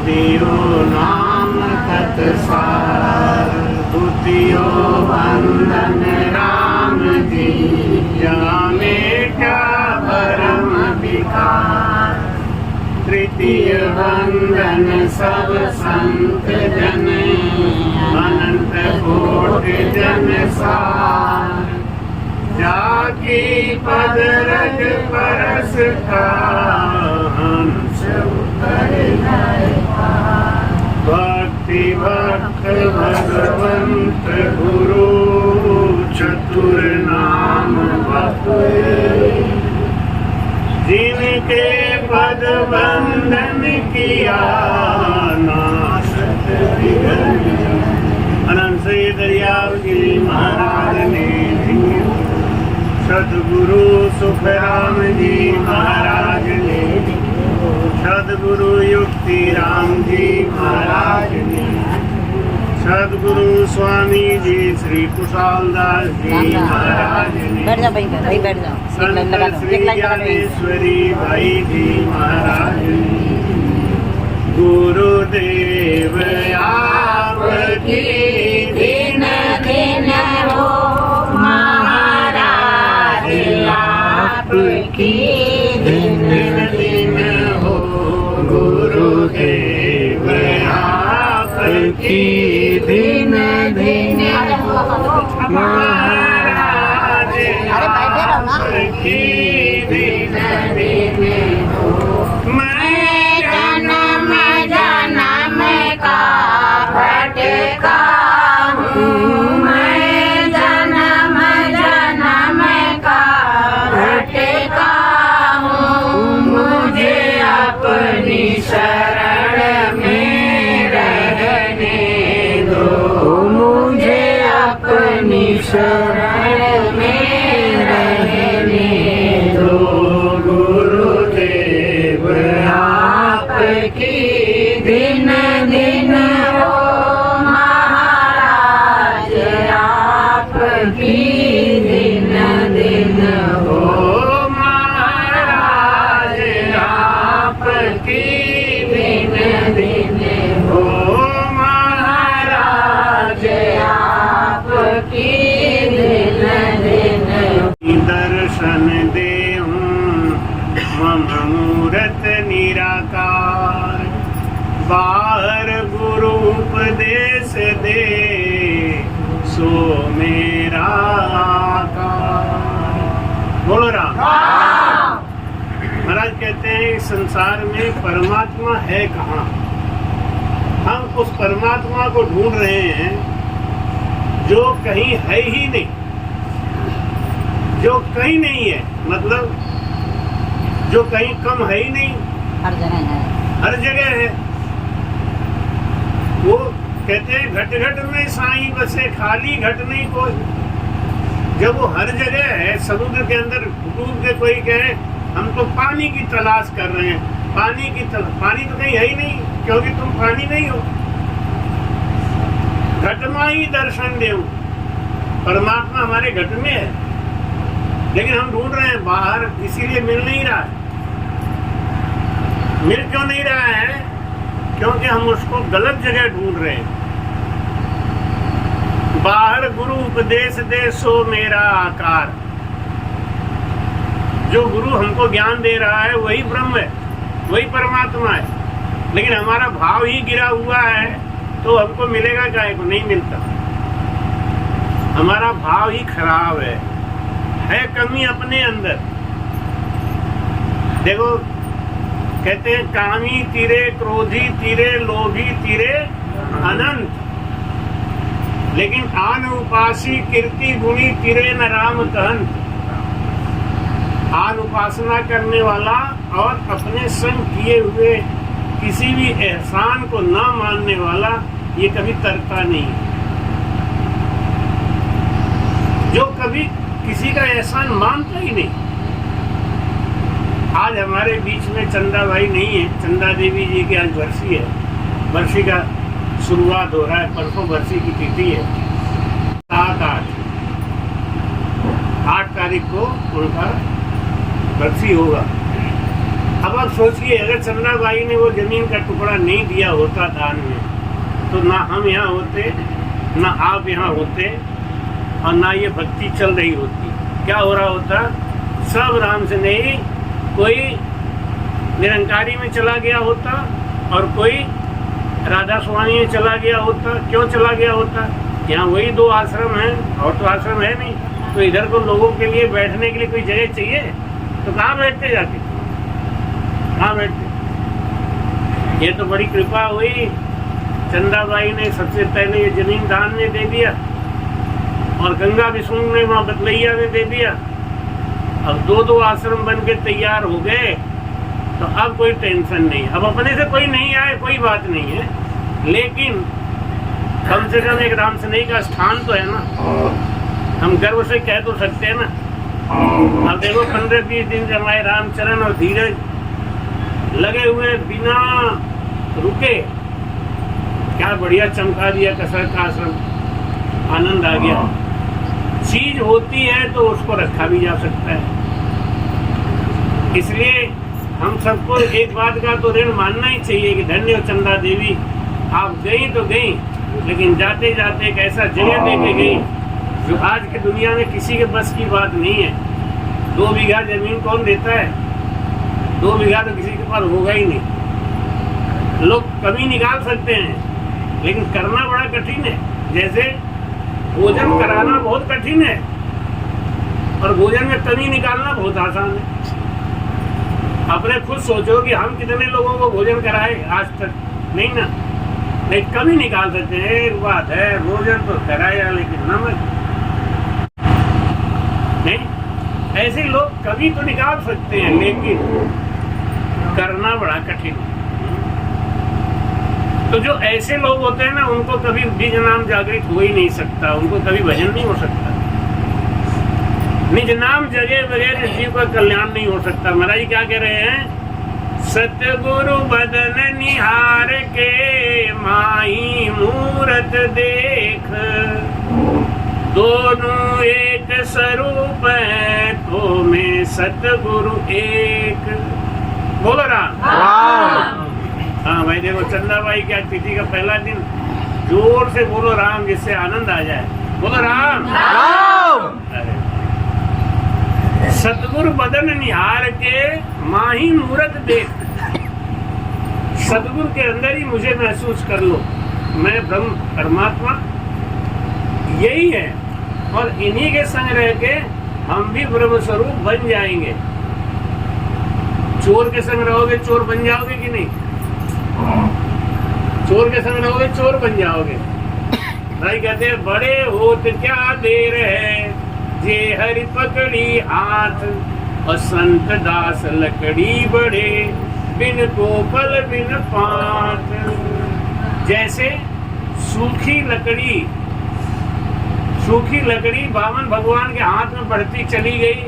दियो नाम तत्सार, द्वितीयो वंदन राम जी, जाने क्या भरम विकार। तृतीय वंदन सब संत जन, अनंत कोटि जन सार। जाकी पद रज परस का, हंस उतर जाए पार। भक्ति भक्त भगवंत गुरु, चतुर नाम बपुए। जिनके पद बंधन किया, नाशक विघ्न। अनंत से दरियाव गिरी महाराज ने, सदगुरु सुखराम जी महाराज ने, सदगुरु युक्ति राम जी महाराज ने, सदगुरु स्वामी जी श्री कुशालदास जी महाराज ने, संत श्री ज्ञानेश्वरी भाई जी महाराज ने। गुरुदेव आपकी दिन दिन हो महाराज, आपकी दिन दिन हो गुरुदेव, आपकी दिन दिन हो महाराज, आपकी दिन दिन हो। मैं जन्म जन्म का भटका हूँ, मैं जन्म जन्म का भटका हूँ। मुझे अपनी शरण में रहने दो, मुझे अपनी शरण में रहने दो। गुरुदेव आपकी दिन दिन हो महाराज, आपकी दिन दिन हो महाराज, आपकी दिन दिन हो महाराज, आपकी दिन दिन हो। दर्शन देहूं मम मूरत निराकार, बाहर गुरु उपदेश दे सो मेरा आकार। बोलो राम। महाराज कहते हैं इस संसार में परमात्मा है कहाँ? हम उस परमात्मा को ढूंढ रहे हैं जो कहीं है ही नहीं, जो कहीं नहीं है, मतलब जो कहीं कम है ही नहीं, हर जगह है, हर जगह है। वो कहते हैं घट घट में साईं बसे, खाली घट नहीं कोई। जब वो हर जगह है, समुद्र के अंदर डूब के कोई कहे हम तो पानी की तलाश कर रहे हैं, पानी तो कहीं है ही नहीं, क्योंकि तुम पानी नहीं हो। घट में ही दर्शन देऊं, परमात्मा हमारे घट में है, लेकिन हम ढूंढ रहे हैं बाहर, इसीलिए मिल नहीं रहा है। मिल क्यों नहीं रहा है? क्योंकि हम उसको गलत जगह ढूंढ रहे हैं। बाहर गुरु उपदेश दे सो मेरा आकार, जो गुरु हमको ज्ञान दे रहा है वही ब्रह्म है, वही परमात्मा है, लेकिन हमारा भाव ही गिरा हुआ है, तो हमको मिलेगा क्या? को नहीं मिलता। हमारा भाव ही खराब है कमी अपने अंदर। देखो कहते हैं कामी तीरे, क्रोधी तीरे, लोभी तीरे अनंत, लेकिन आन उपासी कीर्ति गुणी तीरे न राम कहंत। आन उपासना करने वाला और अपने संग किए हुए किसी भी एहसान को न मानने वाला ये कभी तरता नहीं। जो कभी किसी का एहसान मानता ही नहीं। आज हमारे बीच में चंदा भाई नहीं है, चंदा देवी जी की आज बरसी है, बरसी का शुरुआत हो रहा है, परसों बरसी की तिथि है, 8 तारीख को उनका बरसी होगा। अब आप सोचिए, अगर चंद्राबाई ने वो जमीन का टुकड़ा नहीं दिया होता दान में, तो ना हम यहाँ होते, ना आप यहाँ होते, और ना ये भक्ति चल रही होती। क्या हो रहा होता? सब राम से नहीं, कोई निरंकारी में चला गया होता और कोई राधा स्वामी में चला गया होता। क्यों चला गया होता? यहाँ वही 2 आश्रम हैं और तो आश्रम है नहीं, तो इधर को लोगों के लिए बैठने के लिए कोई जगह चाहिए, तो कहाँ बैठते जाके, कहाँ बैठते? ये तो बड़ी कृपा हुई, चंद्राबाई ने सबसे पहले ये जमीन दान में दे दिया और गंगा विष्णु ने वहाँ बदलैया में दे दिया। अब 2-2 आश्रम बन के तैयार हो गए, तो अब कोई टेंशन नहीं। अब अपने से कोई नहीं आए कोई बात नहीं है, लेकिन कम से कम एक राम सनेही का स्थान तो है ना, हम गर्व से कह तो सकते हैं ना। अब देखो 15-20 दिन से हमारे रामचरण और धीरज लगे हुए बिना रुके, क्या बढ़िया चमका दिया कसरत का आश्रम, आनंद आ गया। चीज होती है तो उसको रखा भी जा सकता है। इसलिए हम सबको एक बात का तो ऋण मानना ही चाहिए कि धन्य हो चंदा देवी, आप गई तो गई, लेकिन जाते जाते एक ऐसा जगह देके गई जो आज की दुनिया में किसी के बस की बात नहीं है। 2 बीघा जमीन कौन देता है? 2 बीघा तो किसी के पास होगा ही नहीं। लोग कमी निकाल सकते हैं, लेकिन करना बड़ा कठिन है। जैसे भोजन कराना बहुत कठिन है और भोजन में कमी निकालना बहुत आसान है। अपने खुद सोचो कि हम कितने लोगों को भोजन कराए आज तक, नहीं ना, नहीं कमी निकाल सकते हैं। एक बात है, भोजन तो कराया लेकिन नमक नहीं। ऐसे लोग कभी तो निकाल सकते हैं, लेकिन करना बड़ा कठिन है। तो जो ऐसे लोग होते हैं ना, उनको कभी बीज नाम जागृत हो ही नहीं सकता, उनको कभी भजन नहीं हो सकता। निज नाम जगे बगैर जीव का कल्याण नहीं हो सकता। महाराज क्या कह रहे हैं? सतगुरु बदन निहार के माही मूरत देख, दोनों एक स्वरूप है तो में सतगुरु एक। बोलो राम। हाँ भाई देखो, चंदाबाई की आज तिथि का पहला दिन, जोर से बोलो राम, जिससे आनंद आ जाए। बोलो राम। अरे सतगुरु बदन निहार के माही मूरत देख, सतगुरु के अंदर ही मुझे महसूस कर लो, मैं ब्रह्म परमात्मा यही है, और इन्हीं के संग रह के हम भी ब्रह्म स्वरूप बन जाएंगे। चोर के संग रहोगे चोर बन जाओगे कि नहीं? चोर के संग रहोगे चोर बन जाओगे। भाई कहते हैं बड़े होत क्या देर है, जे हरि पकड़ी हाथ, और संत दास लकड़ी बढ़े, बिन कोपल बिन पात। जैसे सूखी लकड़ी बामन भगवान के हाथ में बढ़ती चली गई,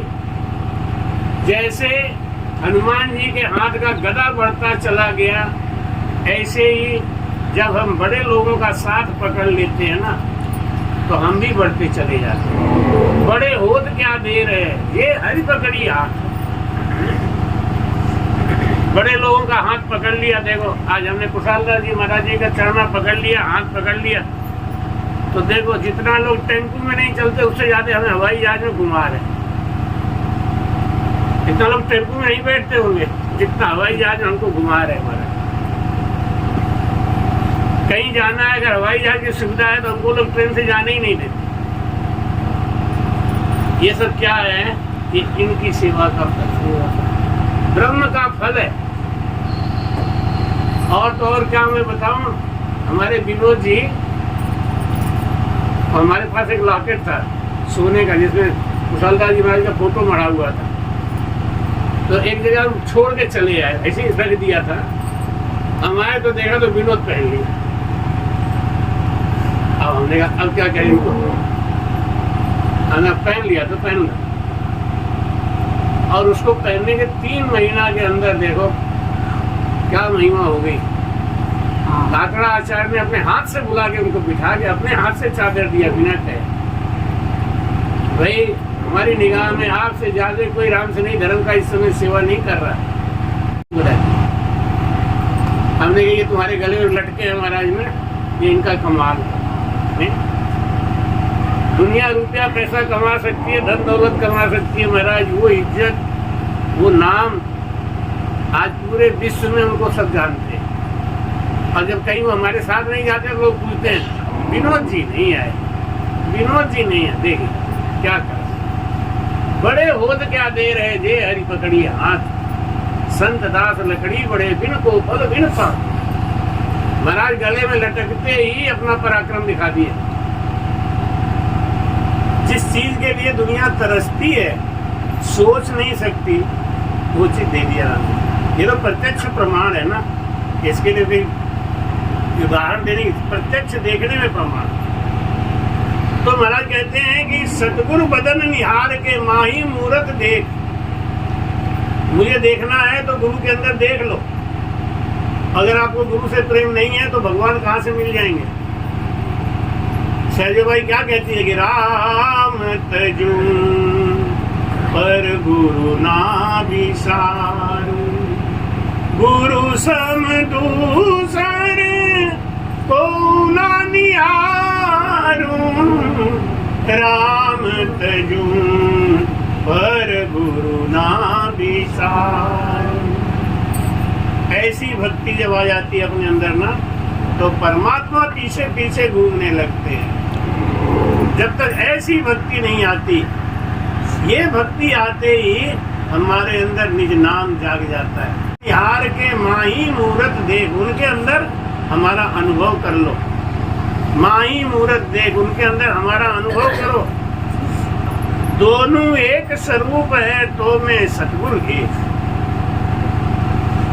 जैसे हनुमान जी के हाथ का गदा बढ़ता चला गया, ऐसे ही जब हम बड़े लोगों का साथ पकड़ लेते हैं ना, तो हम भी बढ़ते चले जाते हैं। बड़े होत क्या देर है, ये हरि पकड़ी हाथ। बड़े लोगों का हाथ पकड़ लिया। देखो आज हमने कुशालदास जी महाराज जी का चरणा पकड़ लिया, हाथ पकड़ लिया, तो देखो जितना लोग टेम्पू में नहीं चलते, उससे ज्यादा हमें हवाई जहाज में घुमा रहे। इतना लोग टेम्पू में नहीं बैठते होंगे जितना हवाई जहाज हमको घुमा रहे। हमारा कहीं जाना है, अगर हवाई जहाज की सुविधा है तो हमको लोग ट्रेन से जाने ही नहीं देते। ये सब क्या है? ये इनकी सेवा का फल, ब्रह्म का फल है। और तो और क्या मैं बताऊं, हमारे विनोद जी, हमारे पास एक लॉकेट था सोने का, जिसमें कुशालदास जी महाराज का फोटो मढ़ा हुआ था। तो एक जगह छोड़ के चले आए, ऐसे ही रख दिया था। हम आए तो देखा तो विनोद पहन लिया। अब हमने कहा अब क्या करें इनको, हमने पहन लिया तो पहन लिया। और उसको पहनने के 3 महीना के अंदर देखो क्या महिमा हो गई। काकड़ा आचार्य ने अपने हाथ से बुला के उनको बिठा के अपने हाथ से चादर दिया बिना कहे। भाई हमारी निगाह में आपसे ज्यादा कोई राम सनेही धर्म का इस समय सेवा नहीं कर रहा है। हमने कहा ये तुम्हारे गले में लटके हैं महाराज में, ये इनका कमाल है। दुनिया रुपया पैसा कमा सकती है, धन दौलत कमा सकती है महाराज, वो इज्जत, वो नाम आज पूरे विश्व में उनको सब जानते हैं। और जब कहीं वो हमारे साथ नहीं जाते लोग पूछते हैं विनोद जी नहीं आए, विनोद जी नहीं आए। देखिए क्या कर बड़े होद क्या दे रहे जे हरि पकड़ी हाथ, संत दास लकड़ी बड़े बिन को फल बिन सा। महाराज गले में लटकते ही अपना पराक्रम दिखा दिए। जिस चीज के लिए दुनिया तरसती है, सोच नहीं सकती, वो चीज दे दिया। ये तो प्रत्यक्ष प्रमाण है ना, इसके लिए भी उदाहरण देने, प्रत्यक्ष देखने में प्रमाण। तो महाराज कहते हैं कि सतगुरु बदन निहार के माही मूरत देख। मुझे देखना है तो गुरु के अंदर देख लो। अगर आपको गुरु से प्रेम नहीं है तो भगवान कहाँ से मिल जाएंगे। सहज भाई क्या कहती है कि राम तजू पर गुरु ना विसारू, गुरु सम दूसरे को ना निहारू, राम तजू पर गुरु ना विसार। ऐसी भक्ति जब आ जाती है अपने अंदर ना, तो परमात्मा पीछे पीछे घूमने लगते हैं। जब तक ऐसी भक्ति नहीं आती, ये भक्ति आते ही हमारे अंदर निज नाम जाग जाता है। निहार के माही मूरत देख, उनके अंदर हमारा अनुभव कर लो। माही मूरत देख, उनके अंदर हमारा अनुभव करो। दोनों एक स्वरूप है तो मैं सतगुरु एक।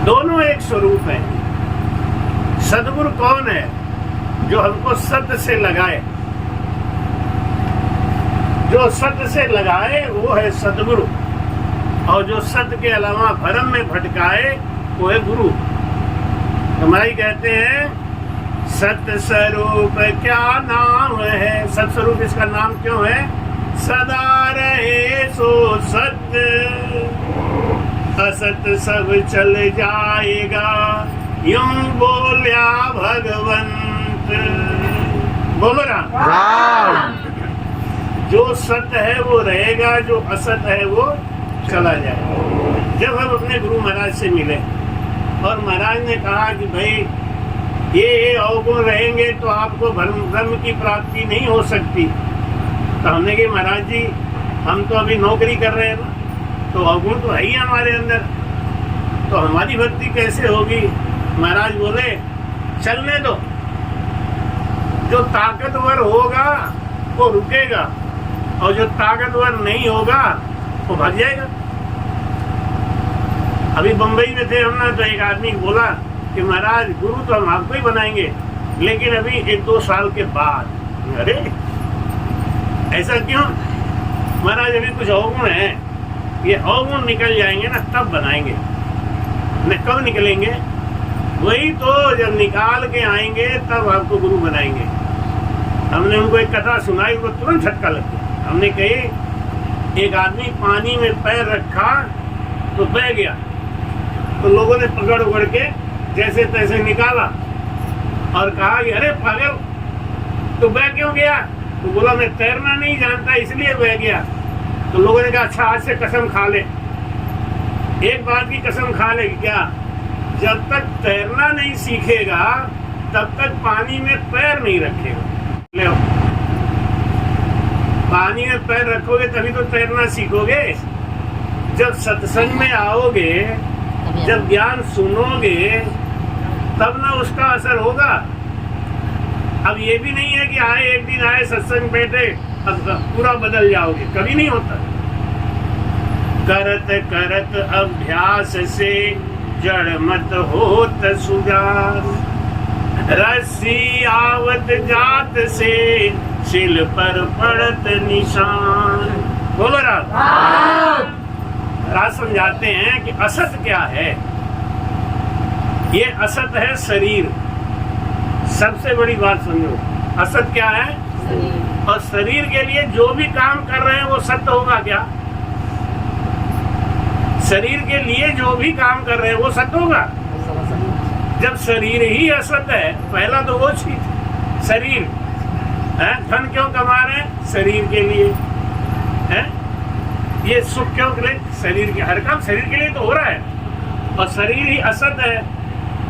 दोनों एक स्वरूप है। सतगुरु कौन है? जो हमको सत्य से लगाए, जो सत्य से लगाए वो है सतगुरु। और जो सत्य के अलावा भरम में भटकाए वो है गुरु। हमारी कहते हैं सत्य स्वरूप क्या नाम है। सत्य स्वरूप इसका नाम क्यों है? सदा रहे सो सत्य, असत सब चल जाएगा, यूं बोलिया भगवंत। बोलो राम। जो सत्य है वो रहेगा, जो असत है वो चला जाएगा। जब हम अपने गुरु महाराज से मिले और महाराज ने कहा कि भाई ये अवगुण रहेंगे तो आपको ब्रह्म की प्राप्ति नहीं हो सकती, तो हमने कहा महाराज जी हम तो अभी नौकरी कर रहे हैं ना, तो अवगुण तो है ही हमारे अंदर, तो हमारी भक्ति कैसे होगी। महाराज बोले चलने दो, जो ताकतवर होगा वो रुकेगा और जो ताकतवर नहीं होगा वो भाग जाएगा। अभी बंबई में थे हम ना, तो एक आदमी बोला कि महाराज गुरु तो हम आपको ही बनाएंगे, लेकिन अभी 1-2 साल के बाद। अरे ऐसा क्यों? महाराज अभी कुछ अवगुण है, ये अवगुण निकल जाएंगे ना तब बनाएंगे। न कब निकलेंगे? वही तो जब निकाल के आएंगे तब आपको गुरु बनाएंगे। हमने उनको एक कथा सुनाई, उनको तुरंत झटका लग गया। हमने कही एक आदमी पानी में पैर रखा तो बह गया, तो लोगों ने पकड़ उकड़ के जैसे तैसे निकाला और कहा कि अरे पागल तो बह क्यों गया? तो बोला मैं तैरना नहीं जानता इसलिए बह गया। तो लोगों ने कहा अच्छा आज से कसम खा ले, एक बात की कसम खा ले। क्या? जब तक तैरना नहीं सीखेगा तब तक पानी में पैर नहीं रखेगा। ले पानी में पैर रखोगे तभी तो तैरना सीखोगे। जब सत्संग में आओगे, जब ज्ञान सुनोगे तब ना उसका असर होगा। अब ये भी नहीं है कि आए एक दिन आए सत्संग बैठे अब पूरा बदल जाओगे, कभी नहीं होता। करत करत अभ्यास से जड़ मत होत सुजान, रस्सी आवत जात से शिल पर पड़त निशान। बोलो राम। राज समझाते हैं कि असत क्या है। ये असत है शरीर। सबसे बड़ी बात समझो, असत क्या है? और शरीर के लिए जो भी काम कर रहे हैं वो सत्य होगा क्या? शरीर के लिए जो भी काम कर रहे हैं वो सत होगा। जब शरीर ही असत है, पहला तो वो चीज शरीर है। धन क्यों कमा रहे हैं? शरीर के लिए है। ये सुख क्यों के लिए? शरीर के, हर काम शरीर के लिए तो हो रहा है, और शरीर ही असत है,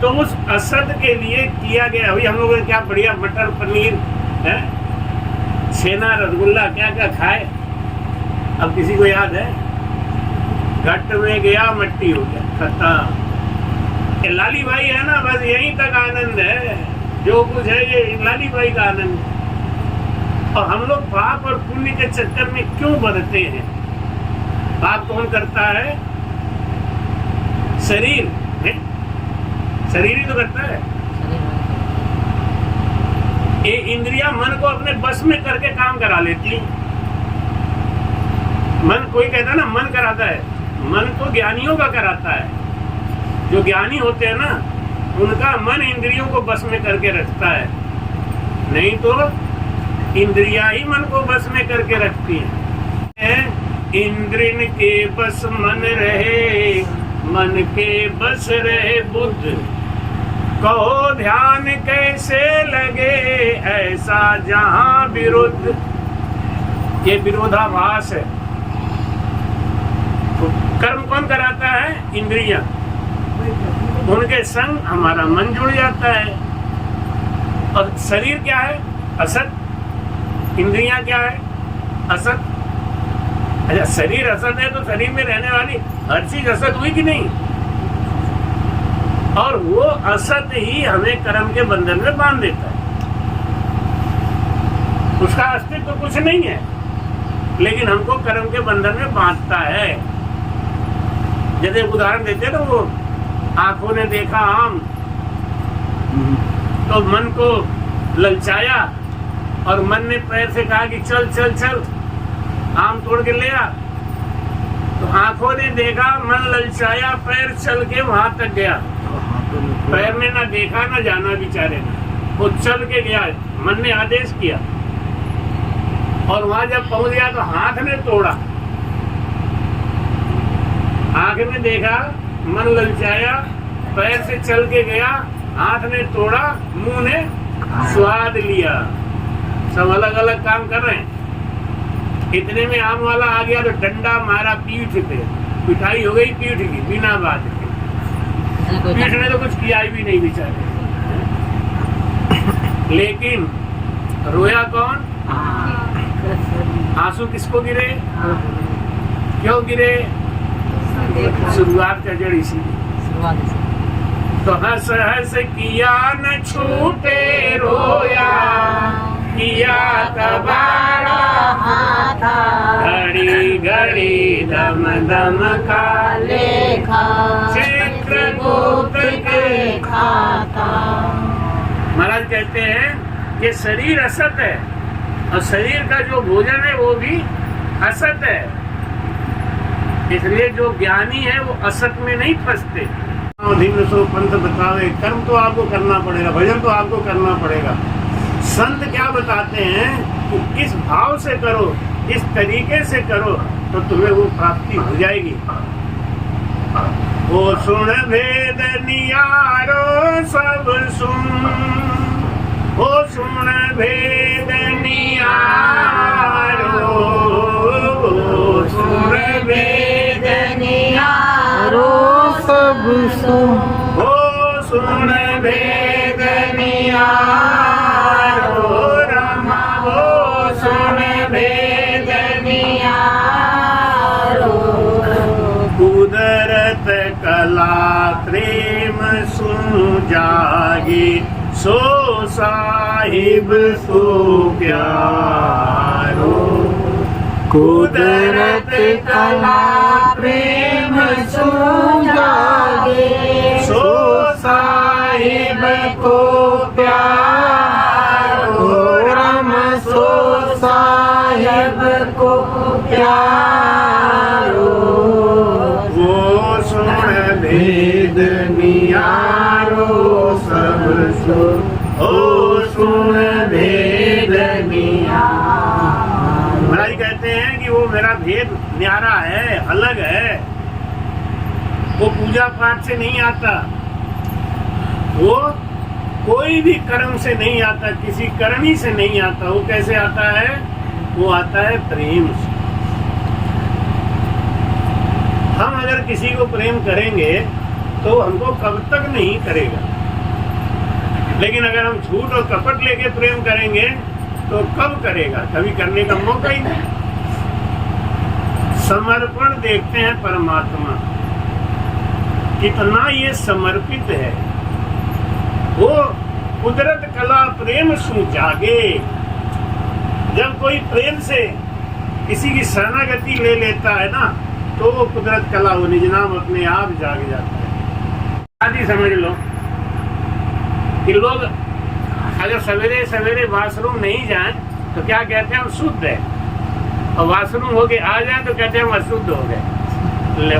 तो उस असत के लिए किया गया। अभी हम लोगों ने क्या बढ़िया मटर पनीर है, छेना रसगुल्ला क्या क्या खाए। अब किसी को याद है? घट में गया मट्टी हो गया, खत्म। लाली भाई है ना, बस यहीं तक आनंद है। जो कुछ है ये लाली भाई का आनंद है। और हम लोग पाप और पुण्य के चक्कर में क्यों बढ़ते हैं? पाप कौन करता है? शरीर है, शरीर ही तो करता है। ये इंद्रियां मन को अपने बस में करके काम करा लेती। मन, कोई कहता है ना मन कराता है, मन तो ज्ञानियों का कराता है। जो ज्ञानी होते हैं ना, उनका मन इंद्रियों को बस में करके रखता है, नहीं तो इंद्रियां ही मन को बस में करके रखती हैं। इंद्रिन के बस मन रहे, मन के बस रहे बुद्ध। कहो ध्यान कैसे लगे, ऐसा जहां विरुद्ध। ये विरोधाभास है। तो कर्म कौन कराता है? इंद्रियां। उनके संग हमारा मन जुड़ जाता है। और शरीर क्या है? असत। इंद्रियां क्या है? असत। अच्छा, शरीर असत है तो शरीर में रहने वाली हर चीज असत हुई कि नहीं? और वो असत ही हमें कर्म के बंधन में बांध देता है। उसका अस्तित्व तो कुछ नहीं है, लेकिन हमको कर्म के बंधन में बांधता है। जैसे उदाहरण देते हैं ना, वो आंखों ने देखा आम तो मन को ललचाया, और मन ने पैर से कहा कि चल चल चल आम तोड़ के ले आ। तो आंखों ने देखा, मन ललचाया, पैर चल के वहां तक गया। पैर ने ना देखा ना जाना बेचारे ने, वो चल के गया, मन ने आदेश किया। और वहां जब पहुंच गया तो हाथ ने तोड़ा। आंख में देखा, मन ललचाया, पैर से चल के गया, हाथ ने तोड़ा, मुंह ने स्वाद लिया। सब अलग अलग काम कर रहे हैं। इतने में आम वाला आ गया तो डंडा मारा पीठ पे, पिटाई हो गई पीठ की बिना बात के। पीठ ने तो कुछ किया ही भी नहीं बेचारे। लेकिन रोया कौन? आंसू किसको गिरे? क्यों गिरे? शुरुआत का जड़ इसी। तो हंस हंस किया न छूटे रोया, किया तबाड़ा हाथा, घड़ी घड़ी दम दम का लेखा, चित्रगुप्त के खाता। महाराज कहते हैं कि शरीर असत है, और शरीर का जो भोजन है वो भी असत है। इसलिए जो ज्ञानी है वो असत में नहीं फंसते। धीम्र सो पंथ बतावे, कर्म तो आपको करना पड़ेगा, भजन तो आपको करना पड़ेगा। संत क्या बताते हैं कि किस भाव से करो, किस तरीके से करो, तो तुम्हें वो प्राप्ति हो जाएगी। ओ सुन भेद नियारो सब सुन, ओ सुन भेद नियारो, ओ सुन भेद नियारो सब सुन, ओ सुन भेद नियारो रमा, ओ सुन भेद नियारो। कुदरत कला प्रेम सुन जागे, सो साहिब सो प्यारो। कुदरत कला प्रेम सो जागे, सो साहिब को प्यारो। रम सो साहिब को प्यारो। वो सुन भेद नियारो सब सुन, ओ सुन भेद नियारो। महाराज कहते हैं कि वो मेरा भेद न्यारा है, अलग है। वो पूजा पाठ से नहीं आता, वो कोई भी कर्म से नहीं आता, किसी करनी से नहीं आता। वो कैसे आता है? वो आता है प्रेम से। हम अगर किसी को प्रेम करेंगे तो हमको कब तक नहीं करेगा, लेकिन अगर हम झूठ और कपट लेके प्रेम करेंगे तो कब करेगा? कभी करने का मौका ही नहीं। समर्पण देखते हैं परमात्मा कितना ये समर्पित है। वो कुदरत कला प्रेम सु जागे। जब कोई प्रेम से किसी की शरणागति ले लेता है ना, तो वो कुदरत कला, वो निज नाम अपने आप जाग जाता है। आदि समझ लो कि लोग अगर सवेरे सवेरे वॉशरूम नहीं जाएं तो क्या कहते हैं? हम शुद्ध है। और वॉशरूम होके आ जाए तो कहते हैं हम अशुद्ध हो गए। ले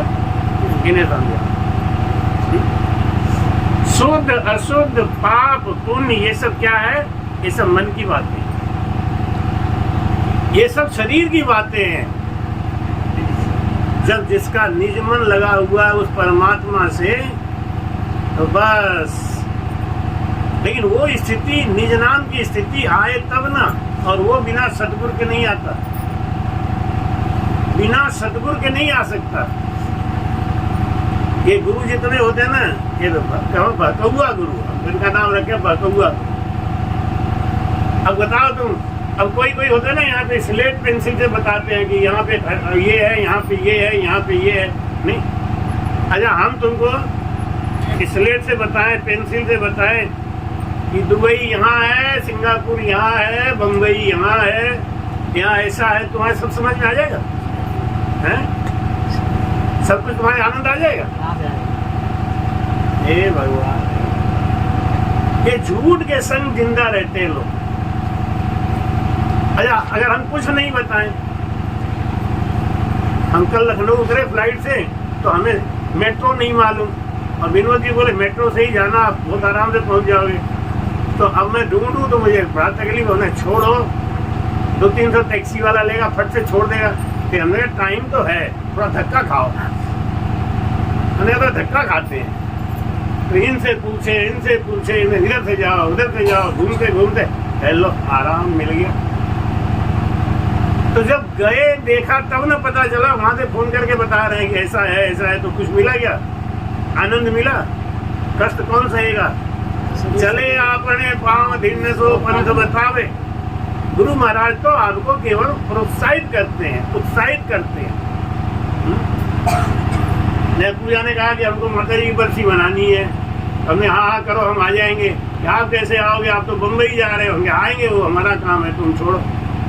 इन्हें समझा। शुद्ध अशुद्ध पाप पुण्य ये सब क्या है? ये सब मन की बातें, ये सब शरीर की बातें हैं। जब जिसका निज मन लगा हुआ है उस परमात्मा से, तो बस। लेकिन वो स्थिति, निज नाम की स्थिति आए तब ना, और वो बिना सतगुरु के नहीं आता, बिना सतगुरु के नहीं आ सकता। ये गुरु जितने होते हैं ना, ये भकहुआ गुरु, इनका नाम रखे भकहुआ। अब बताओ तुम, अब कोई कोई होता है ना, यहाँ पे स्लेट पेंसिल से बताते हैं कि यहाँ पे ये है, यहाँ पे ये है, यहाँ पे ये है। नहीं, अच्छा हम तुमको स्लेट से बताएं, पेंसिल से बताएं कि दुबई यहाँ है, सिंगापुर यहाँ है, बम्बई यहाँ है, यहाँ ऐसा है, तुम्हारे सब समझ में आ जाएगा? हैं? सब कुछ तुम्हारे आनंद आ जाएगा? हे भगवान, ये झूठ के संग जिंदा रहते हैं लोग। अच्छा अगर हम कुछ नहीं बताएं, हम कल लखनऊ उतरे फ्लाइट से तो हमें मेट्रो नहीं मालूम, और विनोद जी बोले मेट्रो से ही जाना, आप बहुत आराम से पहुंच जाओगे। तो अब मैं ढूंढूं तो मुझे बड़ा तकलीफ होना। छोड़ो, 200-300 टैक्सी वाला लेगा, फट से छोड़ देगा। फिर हमने टाइम तो है, थोड़ा धक्का खाओ। हमने तो धक्का खाते हैं, तो इनसे पूछे, इधर से जाओ, उधर से जाओ, घूमते घूमते हेलो आराम मिल गया। तो जब गए देखा तब ना पता चला, वहां से फोन करके बता रहे हैं कि ऐसा है, तो कुछ मिला क्या? आनंद मिला? कष्ट कौन सहेगा? चले आपने पांव दिन सो पंथ बतावे। गुरु महाराज तो आपको केवल प्रोत्साहित करते हैं, उत्साहित करते हैं। पूजा ने कहा कि हमको माता जी की बरसी बनानी है, हमने हाँ करो, हम आ जाएंगे। आप कैसे आओगे? आप तो बम्बई जा रहे होंगे। आएंगे, वो हमारा काम है, तुम छोड़ो।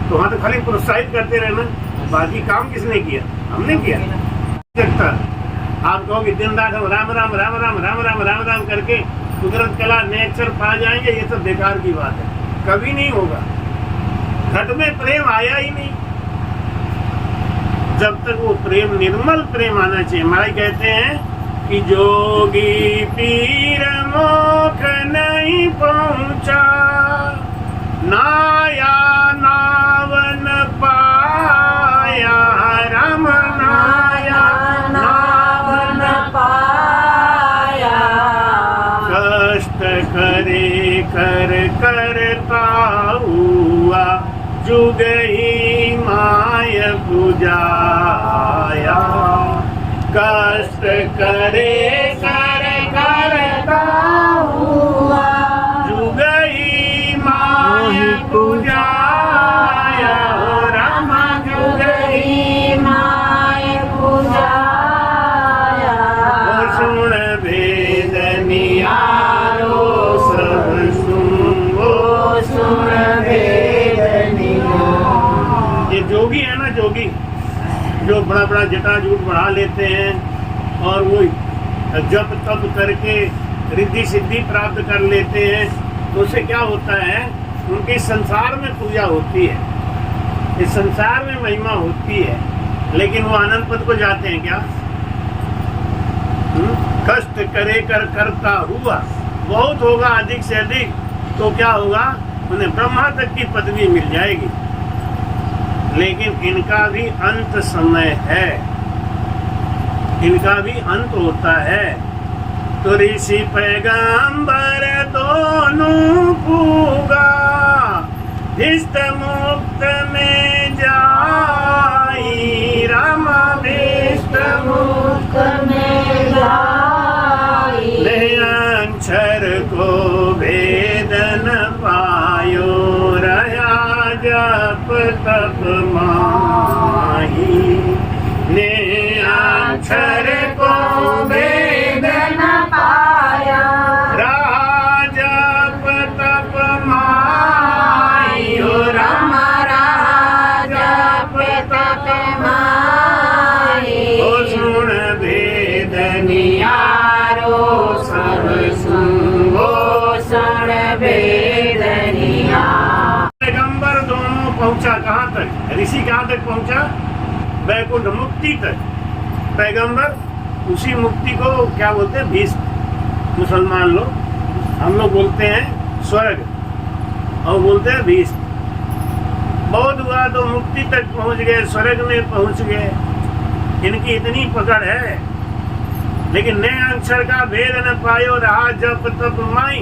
तो वहाँ तो खाली प्रोत्साहित करते रहना, बाकी काम किसने किया? हमने किया। आप कहोगे दिन रात हम राम राम राम राम राम राम राम राम करके कुदरत कला नेचर पा जाएंगे, ये सब बेकार की बात है, कभी नहीं होगा। घट में प्रेम आया ही नहीं। जब तक वो प्रेम, निर्मल प्रेम आना चाहिए। महाराज कहते हैं कि जोगी पीर मोख नहीं पहुंचा, नाया नावन पाया, राम नाया नावन पाया। कष्ट करे कर करता हुआ, जुग ही माय बुझाया। कष्ट करे कर करता हुआ, जुग ही माय बुझाया। राम जुग ही माय बुझाया। सुन वेद नियारो सब सुनो, सुन वेद नियारो। ये जोगी है ना, जोगी जो बड़ा बड़ा जटा जूट बढ़ा लेते हैं और वो जप तप करके रिद्धि सिद्धि प्राप्त कर लेते हैं, तो उससे क्या होता है? उनके संसार में पूजा होती है, इस संसार में महिमा होती है, लेकिन वो आनंद पद को जाते हैं क्या? कष्ट करे कर करता हुआ, बहुत होगा अधिक से अधिक तो क्या होगा? उन्हें ब्रह्मा तक की पदवी मिल जाएगी। लेकिन इनका भी अंत समय है। इनका भी अंत होता है। तो ऋषि पैगंबर दोनों पूगा, धिष्ट मुक्त में जाई, राम धिष्ट मुक्त में जाई। अक्षर को वेद न पायो, रहा जप तप माही। ने अक्षर को वेद न पाया, रहा जप तप माही। राम रहा जप तप माही। ओ सुन वेद नियारो सब सुनो, सुन वेद नियारो। पैगंबर दोनों पहुंचा कहाँ तक? ऋषि कहाँ तक पहुंचा? वैकुंठ मुक्ति तक। पैगंबर उसी मुक्ति को क्या बोलते हैं? भीष्म। मुसलमान लोग, हम लोग बोलते हैं स्वर्ग और बोलते हैं भीष्म। बहुत हुआ तो मुक्ति तक पहुंच गए, स्वर्ग में पहुंच गए। इनकी इतनी पकड़ है, लेकिन नए अक्षर का भेद न पायो, रहा जप तप माई।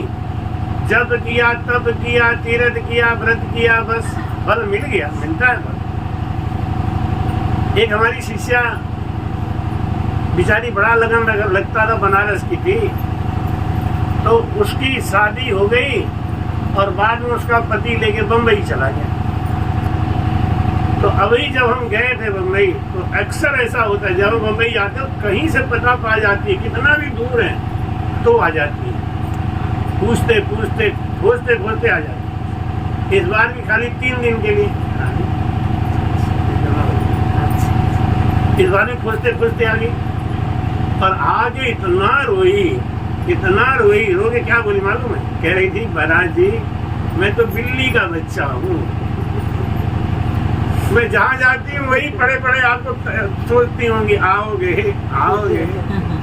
जप किया, तप किया, तीर्थ किया, व्रत किया, बस फल मिल गया, मिलता है फल। एक हमारी शिष्या बेचारी बड़ा लगन लगता था, बनारस की थी, तो उसकी शादी हो गई और बाद में उसका पति लेके बम्बई चला गया। तो अभी जब हम गए थे बम्बई, तो अक्सर ऐसा होता है जब हम बम्बई आते हो कहीं से पता पा जाती है, कितना भी दूर है तो आ जाती है, पूछते पूछते खोजते खोजते आ जाती है। इस बार भी खाली 3 दिन के लिए, इस बार भी खोजते खोजते आ गई और आगे इतना रोई, रो के क्या बोली मालूम है? कह रही थी, महाराज जी मैं तो बिल्ली का बच्चा हूँ, मैं जहाँ जाती हूँ वही पड़े पड़े आपको सोचती होंगी आओगे।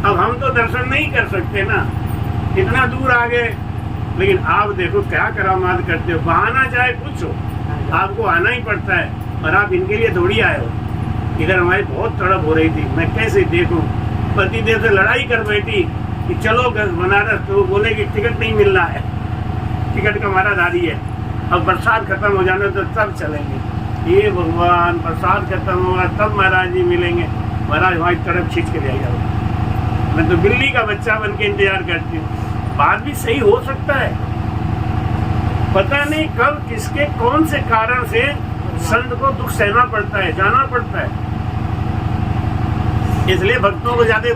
अब हम तो दर्शन नहीं कर सकते ना, इतना दूर आ गए, लेकिन आप देखो क्या करामात करते हो। बहाना चाहे कुछ हो, आपको आना ही पड़ता है। और आप इनके लिए थोड़ी आए हो। इधर हमारी बहुत तड़प हो रही थी, मैं कैसे देखूं। पतिदेव से लड़ाई कर बैठी कि चलो बनारस, तो वो बोले कि टिकट नहीं मिल रहा है, टिकट का हमारा दादी है, अब बरसात खत्म हो जाने तो तब चलेंगे। ये भगवान, बरसात खत्म होगा तब महाराज जी मिलेंगे। महाराज हमारी तड़प खींच के ले जाओ। मैं तो बिल्ली का बच्चा बन के इंतजार करती हूँ। बात भी सही हो सकता है, पता नहीं कब किसके कौन से कारण से संत को दुख सहना पड़ता है, जाना पड़ता है। इसलिए भक्तों को ज्यादा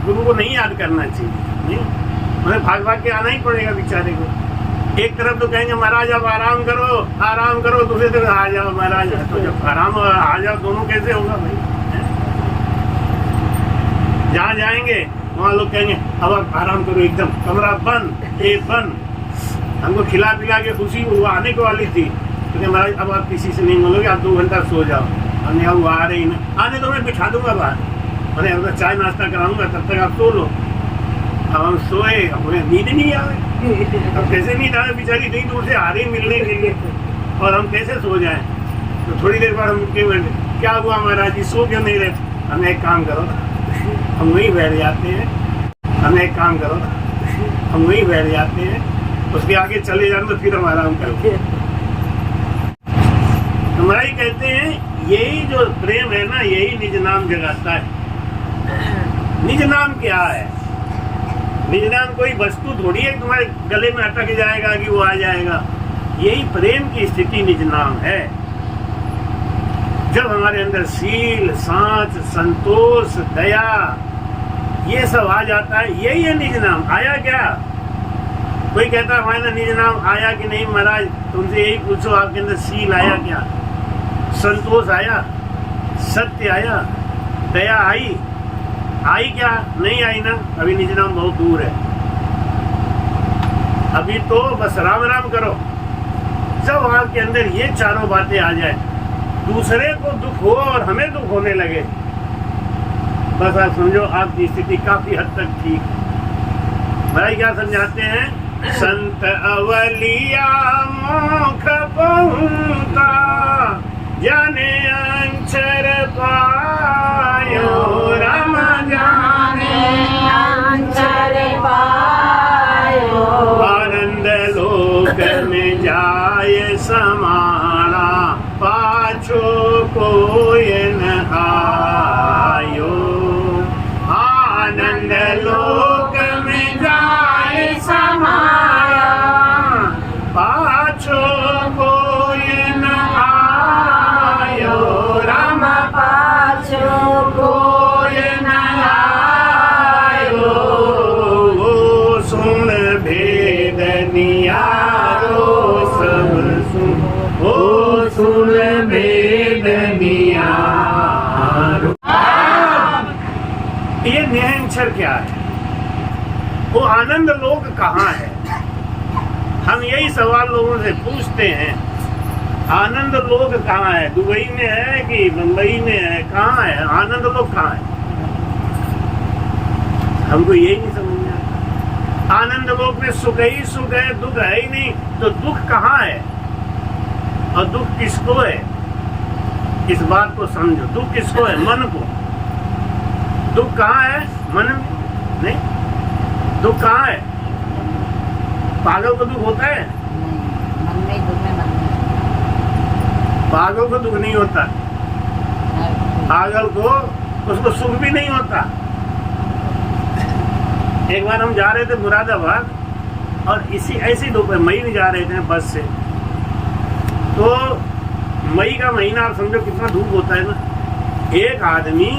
गुरु को नहीं याद करना चाहिए, नहीं उन्हें भाग भाग के आना ही पड़ेगा बेचारे को। एक तरफ तो कहेंगे महाराज आप आराम करो, दूसरी तरफ आ जाओ महाराज, तो जब आराम आ जाओ दोनों कैसे होगा भाई? जहाँ जाएंगे वहाँ लोग कहेंगे अब आप आराम करो, एकदम कमरा बंद, ये बंद। हमको खिला पिला के खुशी वो आने को वाली थी, तो महाराज अब आप किसी से नहीं बोलोगे, आप 2 घंटा सो जाओ। हमने अब आ रही ना, आने तो मैं बिठा दूंगा बाहर, मैंने अब चाय नाश्ता कराऊंगा, तब तक आप सो लो। अब हम सोए, हमें नींद नहीं आए। अब कैसे नींद आए? बेचारी इतनी दूर से आ रही मिलने के लिए, और हम कैसे सो जाएं? तो थोड़ी देर बाद हम क्या हुआ महाराज जी, सो क्यों नहीं रहे? हमें एक काम करो, हम वहीं बैठ जाते हैं, हमें एक काम करो, हम वहीं बैठ जाते हैं, उसके आगे चले जाए तो फिर हम आराम करेंगे। हमारा ही कहते हैं यही जो प्रेम है ना, यही निज नाम जगाता है। निज नाम क्या है? निज नाम कोई वस्तु थोड़ी है तुम्हारे गले में अटक जाएगा कि वो आ जाएगा। यही प्रेम की स्थिति निज नाम है। जब हमारे अंदर शील, सांच, संतोष, दया ये सब आ जाता है, यही है निज नाम। आया क्या? कोई कहता है हमारे निज नाम आया कि नहीं महाराज, तुमसे यही पूछो आपके अंदर शील आया क्या, संतोष आया, सत्य आया, दया आई क्या? नहीं आई ना, अभी निज नाम बहुत दूर है। अभी तो बस राम राम करो। जब आपके अंदर ये चारों बातें आ जाए, दूसरे को दुख हो और हमें दुख होने लगे, बस आप समझो आपकी स्थिति काफी हद तक ठीक है। भाई क्या समझाते हैं? संत अवलिया मोख पहुंचा, जाने अक्षर पायो, राम जान जाए समाना पाछो कोई न आयो। आनंद लोक में जाए समाया पाछो कोई न आयो। राम पाछो कोई न आयो। ओ सुन भेद नियारो सब सुन, ओ सुन भेद नियारो। ये निरंतर क्या है? वो आनंद लोक कहाँ है? हम यही सवाल लोगों से पूछते हैं, आनंद लोक कहाँ है? दुबई में है कि मुंबई में है? कहाँ है आनंद लोक? कहाँ है? हमको यही नहीं समझ में आता। आनंद लोक में सुख ही सुख है, दुख है ही नहीं, तो दुख कहाँ है और दुख किसको है? इस बात को समझो। दुख किसको है? मन को। दुख कहाँ है? मन में नहीं। दुख कहाँ है? पागल को दुख होता है? मन में दुख में मन में। पागल को दुख नहीं होता, पागल को उसको सुख भी नहीं होता। एक बार हम जा रहे थे मुरादाबाद और इसी ऐसी दोपहर मई में जा रहे थे बस से, तो मई का महीना आप समझो कितना धूप होता है ना। एक आदमी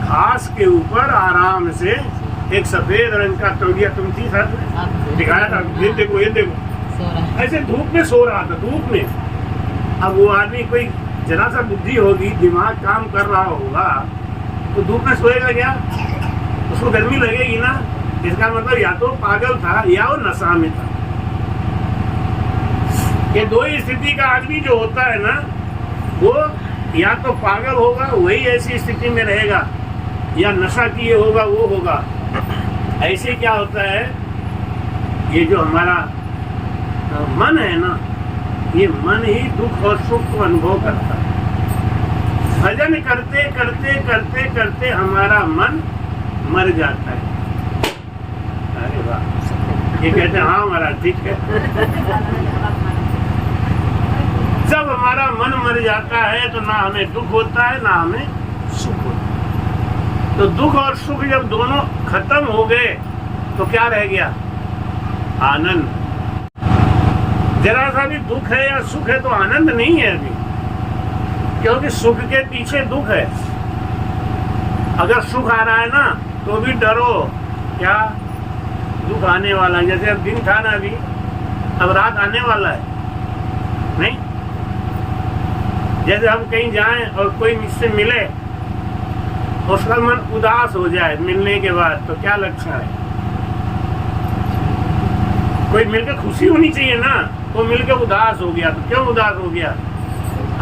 घास के ऊपर आराम से एक सफेद रंग का तौलिया, तुम थी साथ में, दिखाया था, ये देखो ये देखो, ऐसे धूप में सो रहा था, धूप में। अब वो आदमी कोई जरा सा बुद्धि होगी, दिमाग काम कर रहा होगा, तो धूप में सोएगा क्या? उसको गर्मी लगेगी ना। इसका मतलब या तो पागल था या वो नशा में था। ये दो ही स्थिति का आदमी जो होता है ना, वो या तो पागल होगा, वही ऐसी स्थिति में रहेगा, या नशा किए होगा, वो होगा। ऐसे क्या होता है, ये जो हमारा मन है ना, ये मन ही दुख और सुख को अनुभव करता है। भजन करते करते करते करते हमारा मन मर जाता है। अरे वाह, ये कहते हैं हाँ महाराज ठीक है। जब हमारा मन मर जाता है तो ना हमें दुख होता है ना हमें सुख होता है। तो दुख और सुख जब दोनों खत्म हो गए तो क्या रह गया? आनंद। जरा सा भी दुख है या सुख है तो आनंद नहीं है अभी, क्योंकि सुख के पीछे दुख है। अगर सुख आ रहा है ना तो भी डरो, क्या दुख आने वाला है। जैसे अब दिन था ना, अभी अब रात आने वाला है नहीं। जैसे हम कहीं जाएं और कोई मुझसे मिले, उसका मन उदास हो जाए मिलने के बाद, तो क्या लगता है? कोई मिलकर खुशी होनी चाहिए ना, वो मिलकर उदास हो गया, तो क्यों उदास हो गया?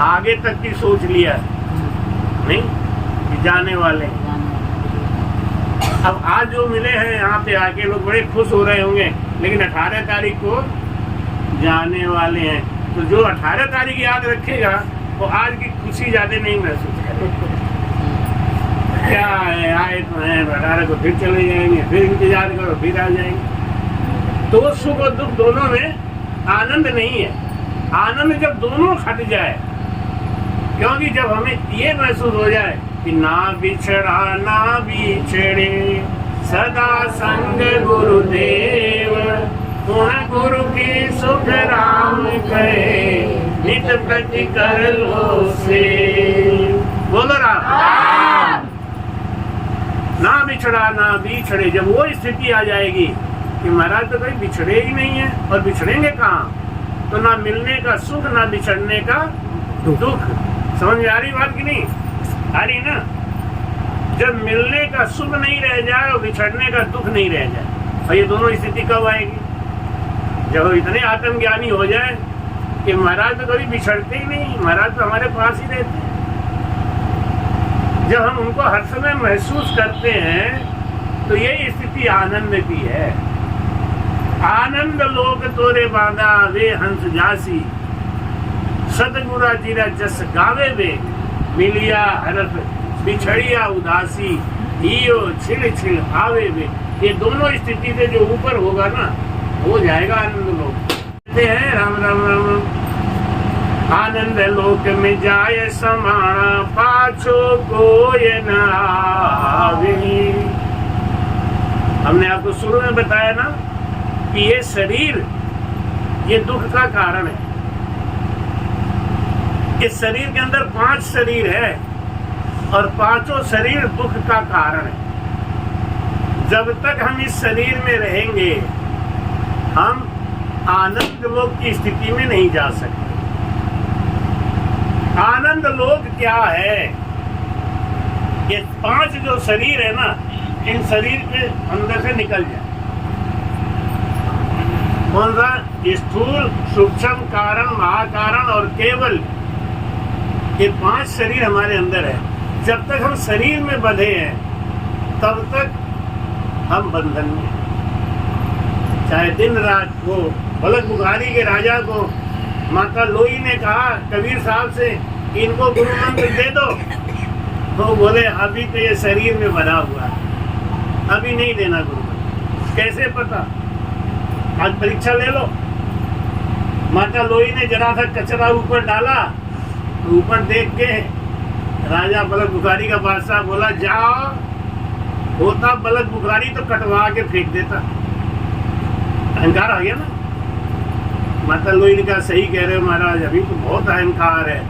आगे तक की सोच लिया नहीं कि जाने वाले। अब आज जो मिले हैं यहाँ पे आके लोग बड़े खुश हो रहे होंगे, लेकिन 18 तारीख को जाने वाले हैं। तो जो 18 तारीख याद रखेगा वो आज की खुशी ज्यादा नहीं महसूस करेगा। क्या है, आए तो हैं, 18 को फिर चले जाएंगे, फिर इंतजार करो, फिर आ जाएंगे। तो सुख और दुख दोनों में आनंद नहीं है। आनंद जब दोनों हट जाए, क्योंकि जब हमें ये महसूस हो जाए कि ना बिछड़ा ना बिछड़े सदा संग गुरुदेव, गुण गुरु की सुख राम कहे नित प्रति कर लो से। बोलो राम। ना बिछड़ा ना बिछड़े, जब वो स्थिति आ जाएगी कि महाराज तो कोई बिछड़े ही नहीं है, और बिछड़ेंगे कहाँ? तो ना मिलने का सुख ना बिछड़ने का दुख। समझ में आ रही बात की नहीं आ रही ना? जब मिलने का सुख नहीं रह जाए और बिछड़ने का दुख नहीं रह जाए, और ये दोनों स्थिति कब आएगी? जब इतने आत्मज्ञानी हो जाए कि महाराज तो कभी बिछड़ते ही नहीं, महाराज तो हमारे पास ही रहते हैं। जब हम उनको हर समय महसूस करते हैं तो यही स्थिति आनंद की है। आनंद लोक तोरे बांधा वे हंस जासी, सतगुरा जीरा जस गावे वे, मिलिया हरफ बिछड़िया उदासी, हियो छिल छिल आवे वे। ये दोनों स्थिति से जो ऊपर होगा ना, हो जाएगा आनंद लोक। कहते हैं राम राम राम राम। आनंद लोक में जाए समाना, पाछो कोय न आवे। हमने आपको शुरू में बताया ना कि ये शरीर ये दुख का कारण है। इस शरीर के अंदर 5 शरीर है और पांचों शरीर दुख का कारण है। जब तक हम इस शरीर में रहेंगे हम आनंद लोक की स्थिति में नहीं जा सकते। आनंद लोक क्या है? ये 5 जो शरीर है ना, इन शरीर के अंदर से निकल जाए। कौन सा? स्थूल, सूक्ष्म, कारण, महाकारण और केवल, ये 5 शरीर हमारे अंदर है। जब तक हम शरीर में बंधे हैं तब तक हम बंधन में हैं। चाहे दिन रात को बलक बुखारी के राजा को माता लोई ने कहा कबीर साहब से कि इनको गुरु मंत्र दे दो, तो बोले अभी तो ये शरीर में बना हुआ है, अभी नहीं देना गुरु मंत्र। कैसे पता? आज परीक्षा ले लो। माता लोई ने जरा सा कचरा ऊपर डाला, ऊपर देख के राजा बलक बुखारी का बादशाह बोला जाओ, होता बलक बुखारी तो कटवा के फेंक देता। अहंकार आ गया ना। माता लोई ने कहा सही कह रहे हो महाराज, अभी तो बहुत अहंकार है।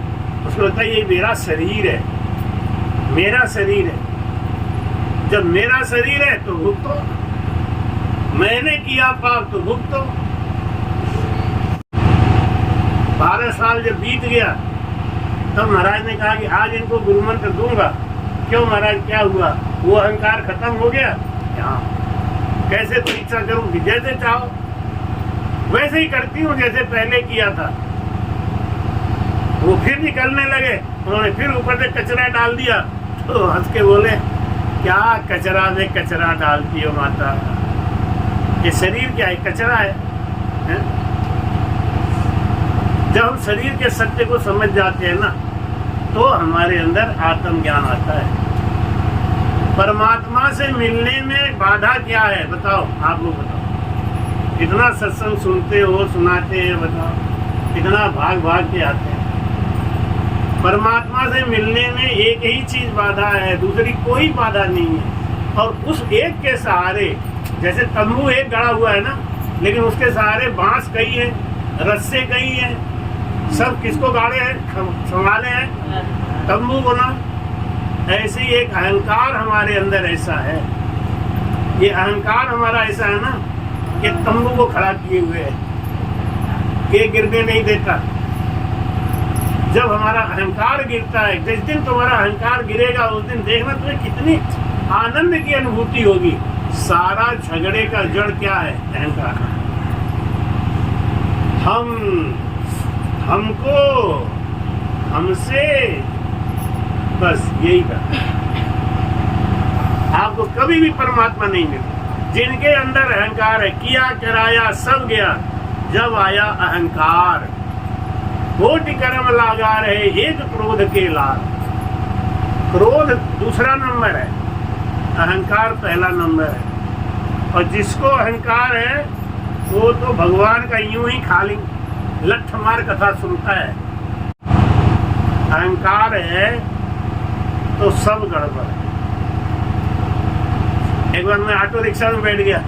उसको लगता है ये मेरा शरीर है, मेरा शरीर है। जब मेरा शरीर है तो भुगतो, मैंने किया पाप तो भुगतो। 12 साल जब बीत गया तब महाराज ने कहा कि आज इनको गुरु मंत्र दूंगा। क्यों महाराज, क्या हुआ? वो अहंकार खत्म हो गया? हाँ। कैसे परीक्षा करूं? जैसे चाहो वैसे ही करती हूँ, जैसे पहले किया था। वो फिर निकलने लगे, उन्होंने फिर ऊपर से कचरा डाल दिया, तो हंस के बोले क्या कचरा में कचरा डालती हो माता? ये शरीर क्या है? कचरा है, हैं? जब हम शरीर के सत्य को समझ जाते हैं ना, तो हमारे अंदर आत्मज्ञान आता है। परमात्मा से मिलने में बाधा क्या है? बताओ, आप लोग बताओ। इतना सत्संग सुनते हो, सुनाते हैं, बताओ इतना भाग भाग के आते हैं। परमात्मा से मिलने में एक ही चीज बाधा है, दूसरी कोई बाधा नहीं है। और उस एक के सहारे, जैसे तंबू एक गड़ा हुआ है ना, लेकिन उसके सहारे बांस कई है, रस्से कई है, सब किसको गाड़े हैं? संभाले हैं तंबू को ना। ऐसे ही एक अहंकार हमारे अंदर ऐसा है। ये अहंकार हमारा ऐसा है ना, ये तंबू को खड़ा किए हुए है, ये गिरने नहीं देता। जब हमारा अहंकार गिरता है, जिस दिन तुम्हारा अहंकार गिरेगा उस दिन देखना तुम्हें कितनी आनंद की अनुभूति होगी। सारा झगड़े का जड़ क्या है? अहंकार। हमको, हमसे, बस यही का। आपको कभी भी परमात्मा नहीं मिलता। जिनके अंदर अहंकार है, किया कराया सब गया। जब आया अहंकार, कोटि कर्म लगा रहे एक क्रोध के लाल। क्रोध दूसरा नंबर है, अहंकार पहला नंबर है। और जिसको अहंकार है वो तो भगवान का यूं ही खाली लठ मार कथा सुनता है। अहंकार है तो सब गड़बड़ है। एक बार मैं ऑटो रिक्शा में बैठ गया,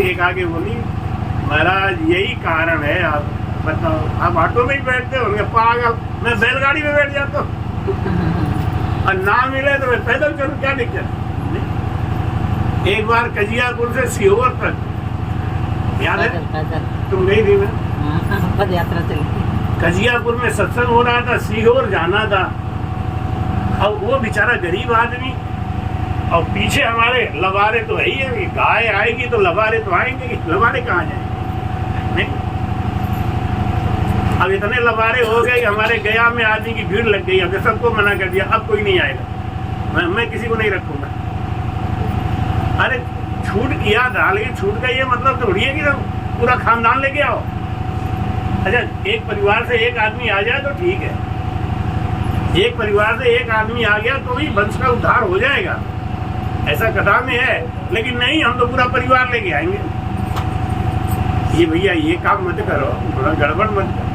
एक आगे बोली महाराज यही कारण है, आप बताओ आप ऑटो में ही बैठते हो? पागल, मैं बैलगाड़ी में बैठ जाता हूँ और ना मिले तो मैं पैदल चलूं, क्या दिक्कत? एक बार कजियापुर से सीहोर तक, याद है? तुम गई थी ना? पद यात्रा चली। कजियापुर में सत्संग हो रहा था, सीहोर जाना था। और वो बेचारा गरीब आदमी, और पीछे हमारे लबारे तो है ही है। गाय आएगी तो लबारे तो आएंगे, लबारे कहाँ जाएंगे? नहीं। अब इतने लबारे हो गए कि हमारे गया में आदमी की भीड़ लग गई। अब सबको मना कर दिया, अब कोई नहीं आएगा, मैं किसी को नहीं रखूंगा। अरे छूट किया था, लेकिन छूट का ये मतलब थोड़ी है कि पूरा खानदान लेके आओ। अच्छा, एक परिवार से एक आदमी आ जाए तो ठीक है, एक परिवार से एक आदमी आ गया तो भी वंश का उद्धार हो जाएगा, ऐसा कथा में है। लेकिन नहीं, हम तो पूरा परिवार लेके आएंगे। ये भैया ये काम मत करो, थोड़ा गड़बड़ मत करो।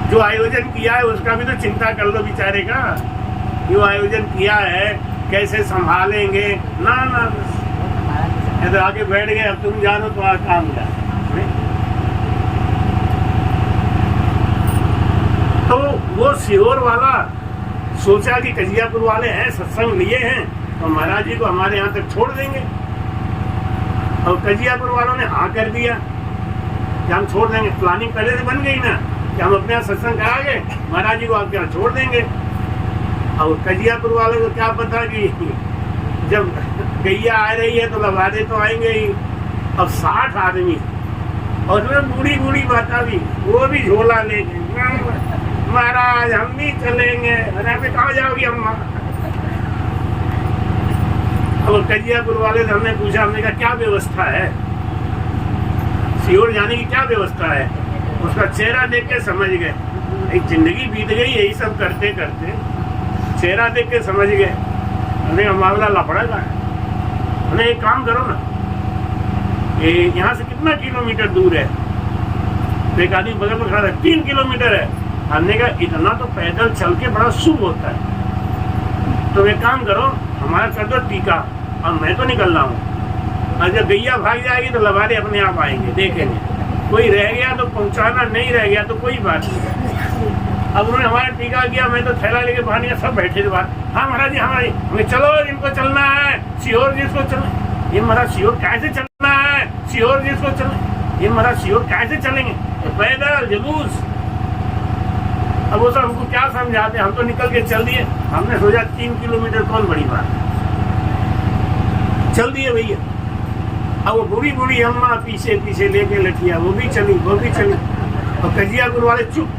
जो आयोजन किया है उसका भी तो चिंता कर लो बेचारे का, क्यों आयोजन किया है, कैसे संभालेंगे। ना ना इधर आके बैठ गए, अब तुम जानो तुम्हारा काम क्या। तो वो सीहोर वाला सोचा कि कजियापुर वाले हैं, सत्संग लिए हैं, तो महाराज जी को हमारे यहाँ तक छोड़ देंगे। और कजियापुर वालों ने हाँ कर दिया कि हम छोड़ देंगे। प्लानिंग पहले से बन गई ना कि हम अपने यहाँ सत्संग कराएंगे, महाराज जी को आपके यहाँ छोड़ देंगे। और कजियापुर वालों को क्या पता कि जब गैया आ रही है तो लवादे तो आएंगे ही। अब 60 आदमी और उसमें बूढ़ी बूढ़ी माता भी, वो भी झोला लेके, महाराज हम भी चलेंगे। अरे कहाँ जाओगी अम्मा? और कजियापुर वाले से हमने पूछा, हमने कहा क्या व्यवस्था है, सीहोर जाने की क्या व्यवस्था है? उसका चेहरा देख के समझ गए, एक जिंदगी बीत गई यही सब करते करते, चेहरा देख के समझ गए। हमने मामला लफड़ा का है। हमने एक काम करो ना, ये यहाँ से कितना किलोमीटर दूर है? तो एक आदमी बगल में खड़ा था, 3 किलोमीटर है। हमने कहा इतना तो पैदल चल के बड़ा शुभ होता है, तो एक काम करो हमारा कर दो टीका, और मैं तो निकल रहा हूँ। और जब गैया भाग जाएगी तो लवारे अपने आप आएंगे, देखेंगे। कोई रह गया तो पहुँचाना, नहीं रह गया तो कोई बात नहीं। अब उन्होंने हमारा टीका किया, मैं तो थैला लेके बाहर निकला, सब बैठे थे बाहर। हाँ महाराज जी, हमारी हमें चलो, इनको चलना है सीहोर, जिसको चलना। ये महाराज सीहोर कैसे चलना है? सीहोर जिसको चलना। ये महाराज सीहोर कैसे चलेंगे? पैदल जुलूस। अब वो सब हमको क्या समझाते, हम तो निकल के चल दिए। हमने सोचा 3 किलोमीटर कौन बड़ी बात, चल दिए भैया। अब वो बूढ़ी बूढ़ी अम्मा पीछे पीछे लेके लठिया, वो भी चली, वो भी चली। और कजियापुर वाले चुप।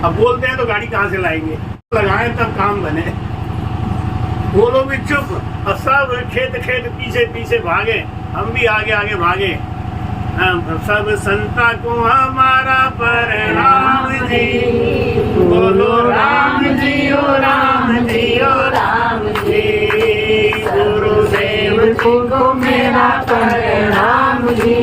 अब बोलते हैं तो गाड़ी कहाँ से लाएंगे, लगाए तब काम बने। वो लोग भी चुप, और सब खेत खेत पीछे पीछे भागे, हम भी आगे आगे भागे। सब संता को हमारा प्रणाम जी, बोलो राम जी ओ राम जी ओ राम जी, गुरुदेव को मेरा प्रणाम जी,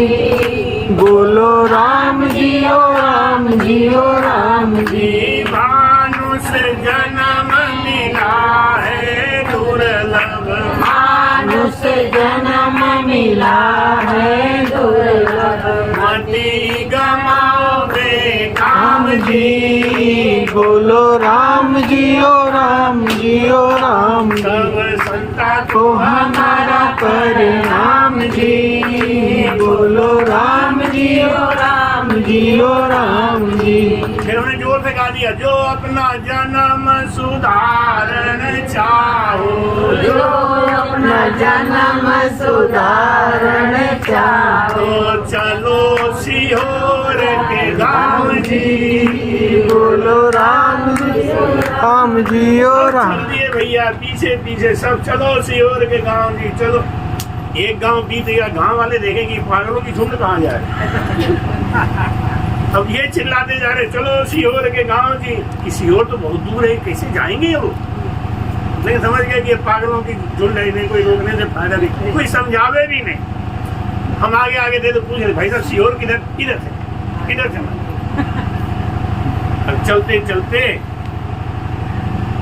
बोलो राम जी ओ राम जी ओ राम जी। मानुष जन्म मिला है दुर्लभ, मानुष जन्म मिला है दुर्लभ, मति गमाओ बेकाम जी, बोलो राम जी ओ राम जी ओ राम जी। सब संता को हमारा प्रणाम जी, बोलो राम जी ओ राम जी ओ राम जी। फिर उन्होंने जोर से गा दिया, जो अपना जन्म सुधारण चाहो, जो अपना जन्म सुधारण चाहो, तो चलो सीहोर के गाँव जी, बोलो राम जी ओ राम। चल दिए भैया पीछे पीछे सब, चलो सीहोर के गाँव जी चलो। एक गांव बीत गया, गांव वाले देखेंगे पागलों की झुंड कहाँ जाए। अब ये चिल्लाते जा रहे, चलो सीहोर के गांव जी। कि सीहोर तो बहुत दूर है, कैसे जाएंगे वो? लेकिन समझ गए कि ये पागलों की झुंड है, नहीं कोई रोकने से फायदा नहीं, कोई समझावे भी नहीं। हम आगे आगे थे तो पूछ रहे, भाई साहब सीहोर किधर किधर से किधर से? अब चलते चलते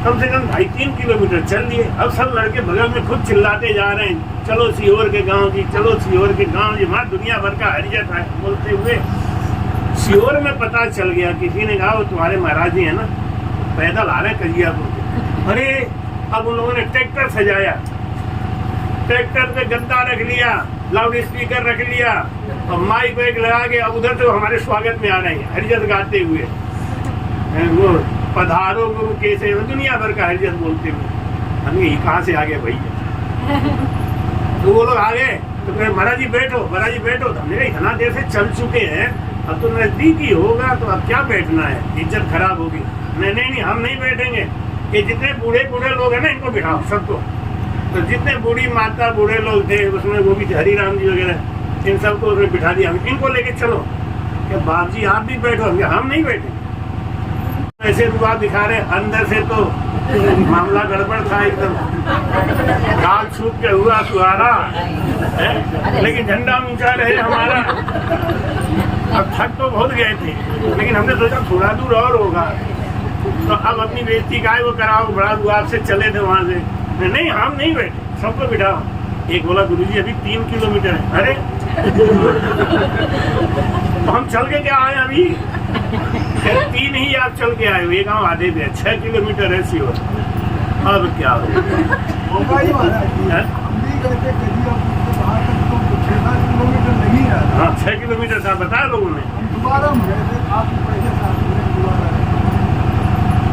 कम से कम 2.5-3 किलोमीटर चल लिए। अब सब लड़के बगल में खुद चिल्लाते जा रहे हैं, चलो सीहोर के गांव जी, चलो सीहोर के गांव जी। वहाँ दुनिया भर का हरिजन है बोलते हुए सीहोर में पता चल गया। किसी ने कहा वो तुम्हारे महाराज जी है ना, पैदल आ रहे कजियापुर। अरे अब उन लोगों ने ट्रैक्टर सजाया, ट्रैक्टर पे गद्दा रख लिया, लाउड स्पीकर रख लिया, और माइक वाइक लगा के अब उधर तो हमारे स्वागत में आ रहे हैं हरिजन गाते हुए, वो पधारो गुरु कैसे, दुनिया भर का हरिजन बोलते हुए। हम ये कहाँ से आ गए भैया? तो वो लोग आ गए तो फिर महाराज जी बैठो, महाराज जी बैठो। तो हमने इतना देर से चल चुके हैं, अब तो नजदीक ही होगा तो अब क्या बैठना है, इज्जत खराब होगी। नहीं नहीं नहीं, हम नहीं बैठेंगे। ये जितने बूढ़े बूढ़े लोग हैं ना, इनको बिठाओ सबको। तो जितने बूढ़ी माता बूढ़े लोग थे उसमें, वो भी हरिराम जी वगैरह, इन सबको उसमें बिठा दिया। इनको लेके चलो। क्या बाप जी आप भी बैठो? हम नहीं बैठे। ऐसे रुआ दिखा रहे, अंदर से तो मामला गड़बड़ था एकदम, काल छूट के हुआ सुहारा है, लेकिन झंडा ऊंचा रहे हमारा। अब थक तो बहुत गए थे, लेकिन हमने सोचा थोड़ा दूर और होगा, तो अब अपनी बेइज्जती का वो कराओ, बड़ा दूर आपसे चले थे वहां से। नहीं हम नहीं बैठे, सबको बिठाओ। एक बोला गुरुजी अभी 3 किलोमीटर है। अरे तो हम चल के क्या आए अभी? 3 ही आप चल के आए हो, ये गाँव आधे पे 6 किलोमीटर है सीवर। अब क्या हो? हाँ 6 किलोमीटर था बताया लोगों ने।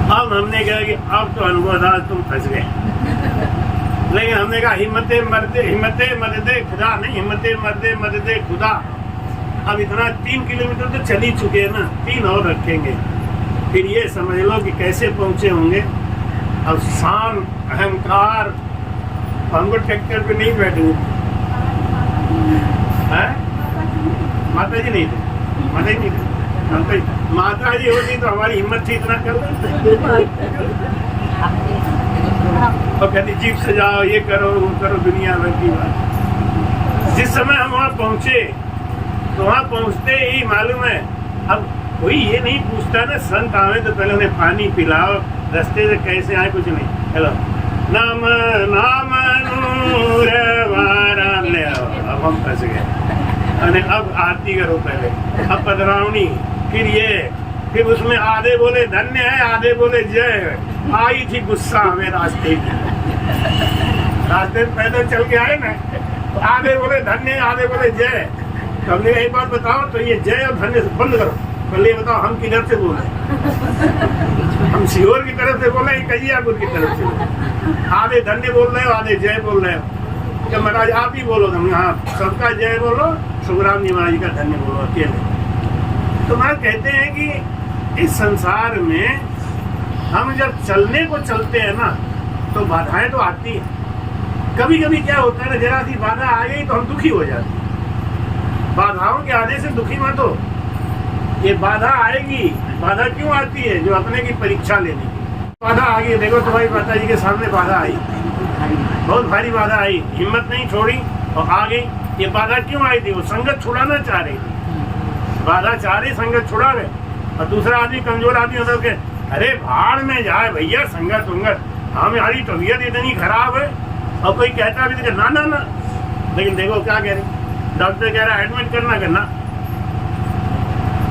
अब हमने कहा कि अब तो अनुभव था, तुम फंस गए। लेकिन हमने कहा हिम्मते मददे खुदा नहीं, हिम्मते मददे खुदा। अब इतना 3 किलोमीटर तो चल ही चुके हैं ना, 3 और रखेंगे, फिर ये समझ लो कि कैसे पहुंचे होंगे। अब शान अहंकार, हमको ट्रैक्टर पे नहीं बैठे हैं। माता जी नहीं थे, माता जी नहीं थे, माता जी होती तो हमारी हिम्मत थी इतना कर और कहती जीप सजाओ, ये करो वो करो, दुनिया भर की बात। जिस समय हम वहाँ पहुँचे तो वहाँ पहुँचते ही मालूम है, अब कोई ये नहीं पूछता ना, संत आवे तो पहले उन्हें पानी पिलाओ, रास्ते से कैसे आए कुछ नहीं। हेलो नाम नाम नूर वारा ले आओ। अब हम फंस गए। अरे अब आरती करो पहले, अब पधरावनी, फिर ये, फिर उसमें आधे बोले धन्य है, आधे बोले जय है। आई थी गुस्सा हमें रास्ते की, रास्ते में पैदल चल के आए ना, तो आधे बोले धन्य, आधे बोले जय। तो हमने एक बात बताओ, तो ये जय और धन्य बंद करो, पहले बताओ हम किधर से बोले? हम सीहोर की तरफ से बोले, कजियापुर की तरफ से बोले? आधे धन्य बोल रहे हो, आधे जय बोल रहे हो। क्या महाराज आप ही बोलो, तुम हाँ सबका जय बोलो, सुखराम जी महाराज का धन्य बोलो अकेले। तो महाराज कहते हैं कि इस संसार में हम जब चलने को चलते हैं ना, तो बाधाएं तो आती है। कभी कभी क्या होता है ना, जरा सी बाधा आ गई तो हम दुखी हो जाते हैं। बाधाओं के आने से दुखी मत हो, ये बाधा आएगी। बाधा क्यों आती है? जो अपने की परीक्षा लेने की बाधा आ गई। देखो तुम्हारी माता जी के सामने बाधा आई, बहुत भारी बाधा आई, हिम्मत नहीं छोड़ी और आ गई। ये बाधा क्यों आई थी? वो संगत छुड़ाना चाह रही थी, बाधा चाह रही, संगत छुड़ा गए। और दूसरा आदमी कमजोर आदमी होता है, अरे भाड़ में जाए भैया संगत उंगत, हमारी तबीयत इतनी खराब है। और कोई कहता भी तो ना ना ना, लेकिन देखो क्या कह रहे, डॉक्टर कह रहा है एडमिट करना,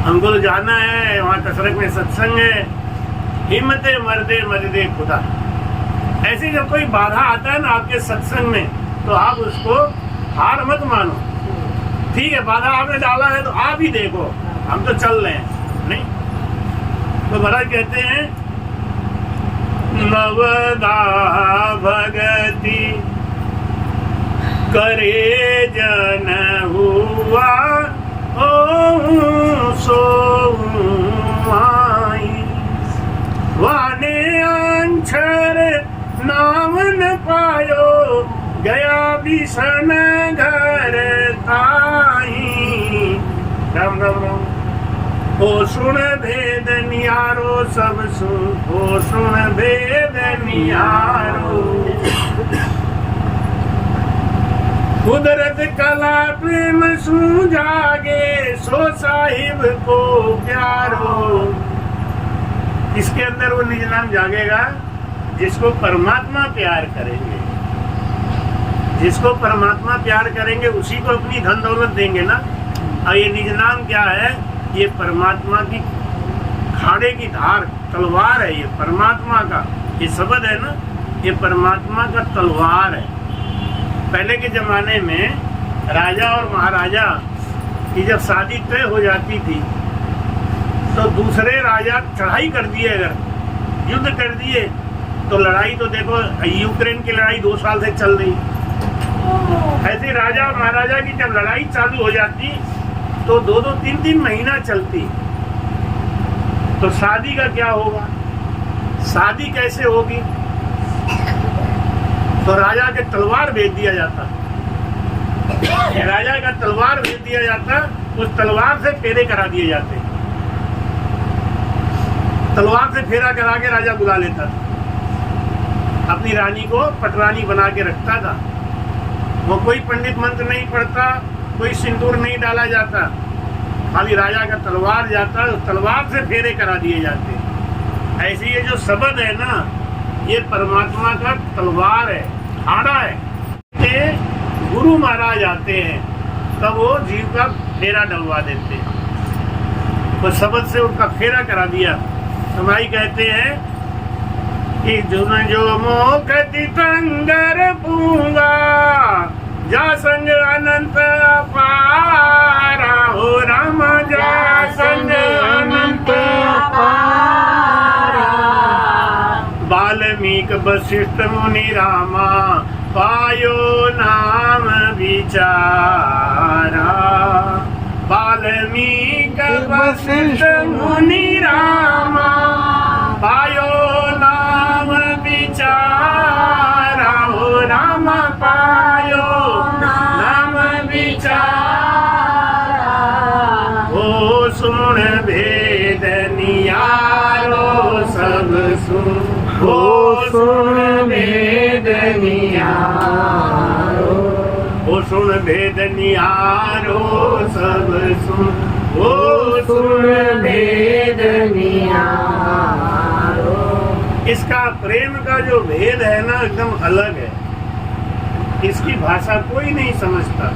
हमको तो जाना है, वहाँ कसरत में सत्संग है। हिम्मते मर्दे खुदा। ऐसे जब कोई बाधा आता है ना आपके सत्संग में, तो आप उसको हार मत मानो। ठीक है बाधा आपने डाला है तो आप ही देखो, हम तो चल रहे हैं। नहीं तो महाराज कहते हैं नवदा भगति करे जन हुआ सो आई, वाने अंछर नाम न पायो, गया भीषण घर ताई। राम राम राम। ओ सुन भेद नियारो सब सुन, ओ सुन भेद नियारो। कुदरत कला प्रेम सू जागे, सो साहिब को प्यारो। इसके अंदर वो निज नाम जागेगा जिसको परमात्मा प्यार करेंगे। जिसको परमात्मा प्यार करेंगे उसी को अपनी धन दौलत देंगे ना। और ये निज नाम क्या है? ये परमात्मा की खाड़े की धार तलवार है। ये परमात्मा का ये शब्द है ना, ये परमात्मा का तलवार है। पहले के जमाने में राजा और महाराजा की जब शादी तय हो जाती थी तो दूसरे राजा चढ़ाई कर दिए, अगर युद्ध कर दिए तो लड़ाई तो देखो यूक्रेन की लड़ाई 2 साल से चल रही। ऐसे राजा और महाराजा की जब लड़ाई चालू हो जाती तो 2-2, 3-3 महीना चलती। तो शादी का क्या होगा? शादी कैसे होगी? तो राजा के तलवार भेज दिया जाता, राजा का तलवार भेज दिया जाता, उस तलवार से फेरे करा दिए जाते। तलवार से फेरा करा के राजा बुला लेता था, अपनी रानी को पटरानी बना के रखता था। वो कोई पंडित मंत्र नहीं पढ़ता, कोई सिंदूर नहीं डाला जाता, खाली राजा का तलवार जाता है, तलवार से फेरे करा दिए जाते हैं। ऐसे ये जो शब्द है ना, ये परमात्मा का तलवार है, हाड़ा है। ये गुरु महाराज आते हैं तब वो जीव का फेरा डलवा देते हैं। वो शब्द से उनका फेरा करा दिया। समाई कहते हैं कि जो मोख तीतंगर पूंगा जा संग अनंत अपारा, हो राम जा संग अनंत अपारा। वाल्मीकि वशिष्ठ मुनि रामा पायो नाम विचारा। वाल्मीकि वशिष्ठ मुनि रामा पायो नाम विचारा, हो राम पायो नाम विचारा। ओ सुन भेद नियारो सब सुन, ओ सुन भेद नियारो, ओ सुन भेद नियारो सब सुन, ओ सुन भेद नियारो। इसका प्रेम का जो भेद है ना, एकदम अलग है। इसकी भाषा कोई नहीं समझता।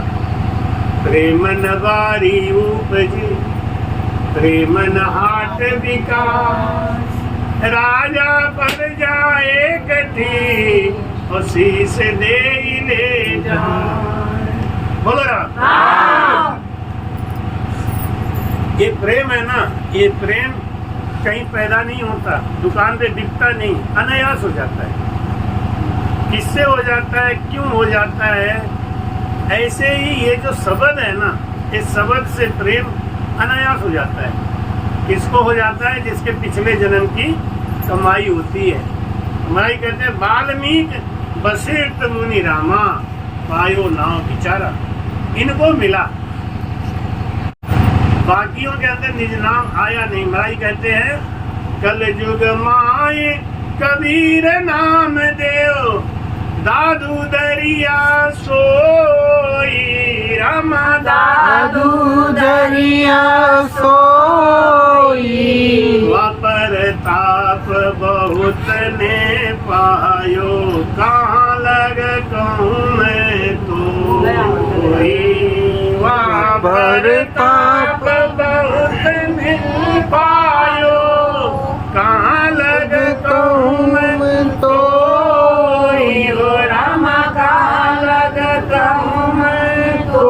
प्रेम नवारी उपजे प्रेम हाट विकास, राजा पर जाए कठी और शीश दे ले जाए। बोलो राम। ये प्रेम है ना, ये प्रेम कहीं पैदा नहीं होता, दुकान पे बिकता नहीं, अनायास हो जाता है। किससे हो जाता है, क्यों हो जाता है? ऐसे ही ये जो शब्द है ना, इस शब्द से प्रेम अनायास हो जाता है। किसको हो जाता है? जिसके पिछले जन्म की कमाई होती है। कमाई कहते हैं वाल्मीकि वशिष्ठ मुनि रामा पायो नाम विचारा, इनको मिला। बाकियों के अंदर निज नाम आया नहीं। महाराज कहते हैं कल युग माए कबीर नाम देव, दादू दरिया सोई रामा, दादू दरिया सोई। वापर ताप बहुत ने पायो, कहाँ लग कहूँ मैं तो वापर ताप बहुत ने पायो, कहाँ लग कहूँ मैं तो रामा, कहाँ लग कहूँ मैं तो।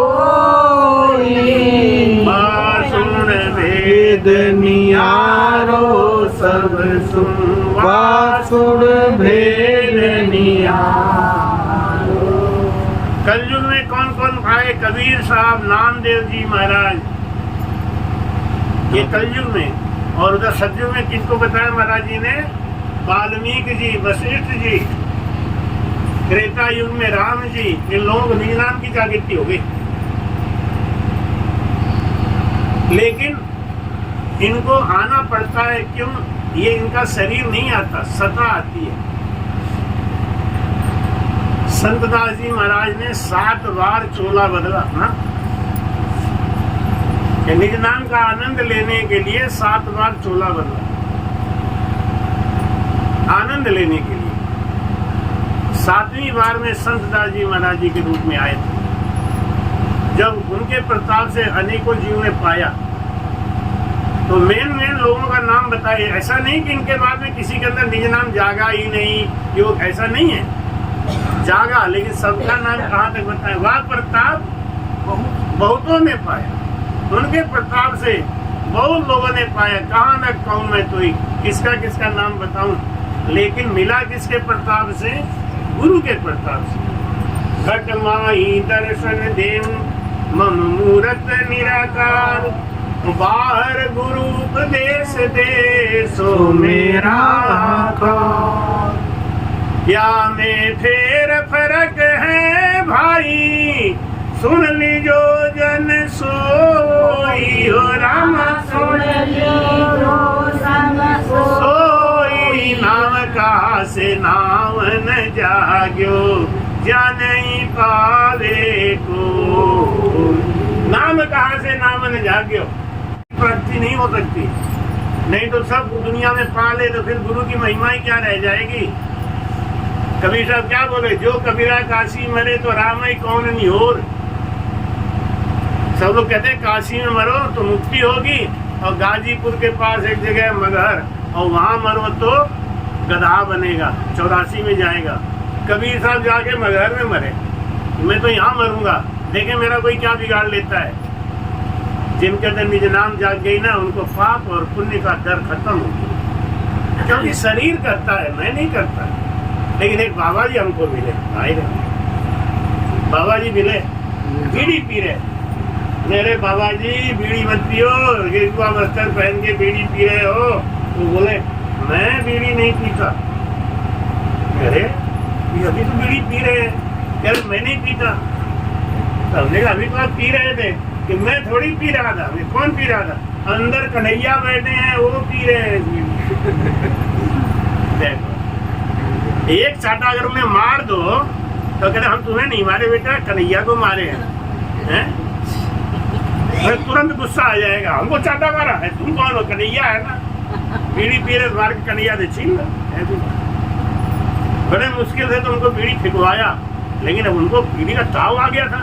सुन भेद नियारो सब सुन, सुन भेद नियारो। कलयुग में कौन कौन आए? कबीर साहब, नामदेव जी महाराज, ये कलयुग में। और उधर सतयुग में किसको बताया महाराज जी ने? वाल्मीकि जी, वशिष्ठ जी। त्रेता युग में राम जी। इन लोगों को निज नाम की जागृति हो गई। लेकिन इनको आना पड़ता है, क्यों? ये इनका शरीर नहीं आता, सत्ता आती है। संतदास जी महाराज ने 7 बार चोला बदला ना, निज नाम का आनंद लेने के लिए 7 बार चोला बदला, आनंद लेने के लिए। 7वीं बार में संतदास जी महाराज जी के रूप में आए थे। जब उनके प्रताप से अनेकों जीव ने पाया, तो मेन लोगों का नाम बताए। ऐसा नहीं कि इनके बाद में किसी के अंदर निज नाम जागा ही नहीं, योग ऐसा नहीं है, जागा, लेकिन सबका नाम कहाँ तक बताए? वह प्रताप बहुतों ने पाया, उनके प्रताप से बहुत लोगों ने पाया। कहाँ न कहूँ मैं तो ही, किसका किसका नाम बताऊं? लेकिन मिला किसके प्रताप से? गुरु के प्रताप से। घट माही दर्शन देव मम मूरत निराकार, बाहर गुरु उपदेश दे सो मेरा आकार। क्या में फेर फरक है भाई, सुन लीजो जन सोई, हो राम सुन लीजो सन सोई। नाम कहा से नाम न जाग्यो, जाने पावे को। नाम कहा से नाम न जाग्यो, प्राप्ति नहीं हो सकती। नहीं तो सब दुनिया में पा ले तो फिर गुरु की महिमा ही क्या रह जाएगी। कबीर साहब क्या बोले, जो कबीरा काशी मरे तो राम ही कौन निहोर। सब लोग कहते हैं काशी में मरो तो मुक्ति होगी, और गाजीपुर के पास एक जगह है मगहर, और वहां मरो तो गधा बनेगा, 84 में जाएगा। कबीर साहब जाके मगहर में मरे, मैं तो यहाँ मरूंगा, देखे मेरा कोई क्या बिगाड़ लेता है। जिनके अंदर निज नाम जाग गई ना, उनको पाप और पुण्य का डर खत्म हो गया, क्योंकि शरीर करता है, मैं नहीं करता। लेकिन एक बाबा जी हमको मिले, भाई बाबा जी मिले, बीड़ी पी रहे। मेरे बाबा जी बीड़ी मत पियो, गेरुआ वस्त्र पहन के बीड़ी पी रहे हो। तो बोले मैं बीड़ी नहीं पीता। अरे अभी तो बीड़ी पी रहे हैं, यार मैं नहीं पीता। हमने कहा अभी तो आप पी रहे थे, कि मैं थोड़ी पी रहा था। मैं कौन पी रहा था? अंदर कन्हैया बैठे हैं, वो पी रहे हैं। देखो, एक चाटा अगर उन्हें मार दो तो कहते हम तुम्हें नहीं मारे बेटा, कन्हैया को मारे हैं। तुरंत गुस्सा आ जाएगा, हमको चाटा मारा है, तुम कौन हो? कन्हैया है ना, बीड़ी पी रहे मार के कन्हैया से छीन लो। बड़े मुश्किल से तो उनको बीड़ी फिकवाया, लेकिन अब उनको बीड़ी का ताव आ गया था,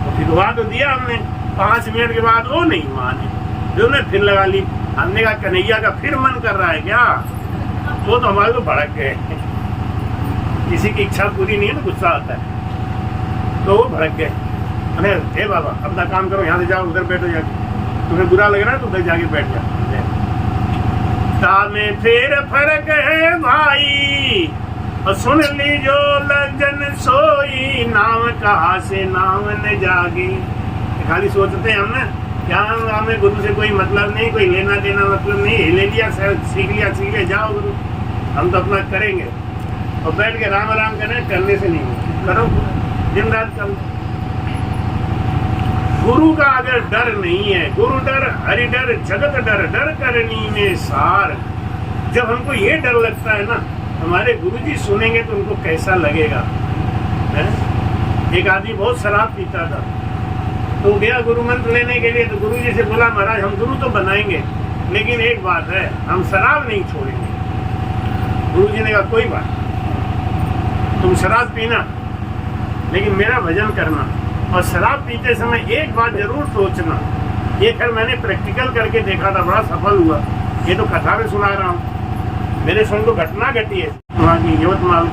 तो फिकवा तो दिया हमने। 5 मिनट के बाद वो नहीं माने, जो ने फिर लगा ली। हमने कहा कन्हैया का फिर मन कर रहा है क्या? वो तो हमारे को भड़क गए। किसी की इच्छा पूरी नहीं है तो गुस्सा आता है, तो वो भड़क गए। अरे हे बाबा अपना काम करो, यहाँ से जाओ, उधर बैठो जाके, तुम्हें बुरा लग रहा है तो उधर जाके बैठ जाओ। तामे फिर फर्क है भाई, और सुन ली जो लजन सोई, नाम कहा से नाम न जागी। खाली सोचते हैं हम ना, क्या हमें गुरु से कोई मतलब नहीं, कोई लेना देना मतलब नहीं, ले लिया सीख लिया, जाओ गुरु, हम तो अपना करेंगे। और बैठ के राम राम करें, करने से नहीं हो, करो दिन रात करो। गुरु का अगर डर नहीं है, गुरु डर हरि डर जगत डर, डर करनी में सार। जब हमको ये डर लगता है ना, हमारे गुरुजी सुनेंगे तो उनको कैसा लगेगा है? एक आदमी बहुत शराब पीता था, तो गया गुरु मंत्र लेने के लिए, तो गुरुजी से बोला महाराज हम गुरु तो बनाएंगे, लेकिन एक बात है, हम शराब नहीं छोड़ेंगे। गुरुजी ने कहा कोई बात, तुम शराब पीना लेकिन मेरा भजन करना, और शराब पीते समय एक बात जरूर सोचना। ये खैर मैंने प्रैक्टिकल करके देखा था, बड़ा सफल हुआ। ये तो कथा में सुना रहा हूँ, मेरे संग तो घटना घटी है वहाँ की यवतमाल।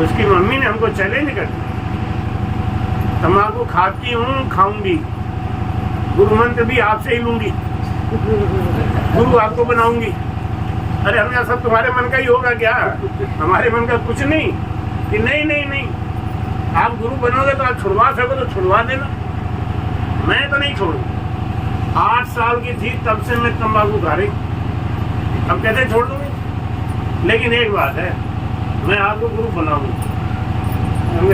उसकी मम्मी ने हमको चैलेंज कर दिया, तम्बाकू खाती हूँ, खाऊंगी, गुरु मंत्र भी आपसे ही लूंगी, गुरु आपको बनाऊंगी। अरे हमने सब तुम्हारे मन का ही होगा क्या? हमारे मन का कुछ नहीं। कि नहीं नहीं नहीं, आप गुरु बनोगे तो आप छुड़वा सको तो छुड़वा देना, मैं तो नहीं छोड़ूंगा। 8 साल की थी तब से मैं तंबाकू खा रही, अब कैसे छोड़ दूंगी? लेकिन एक बात है, मैं आपको गुरु बनाऊंगा।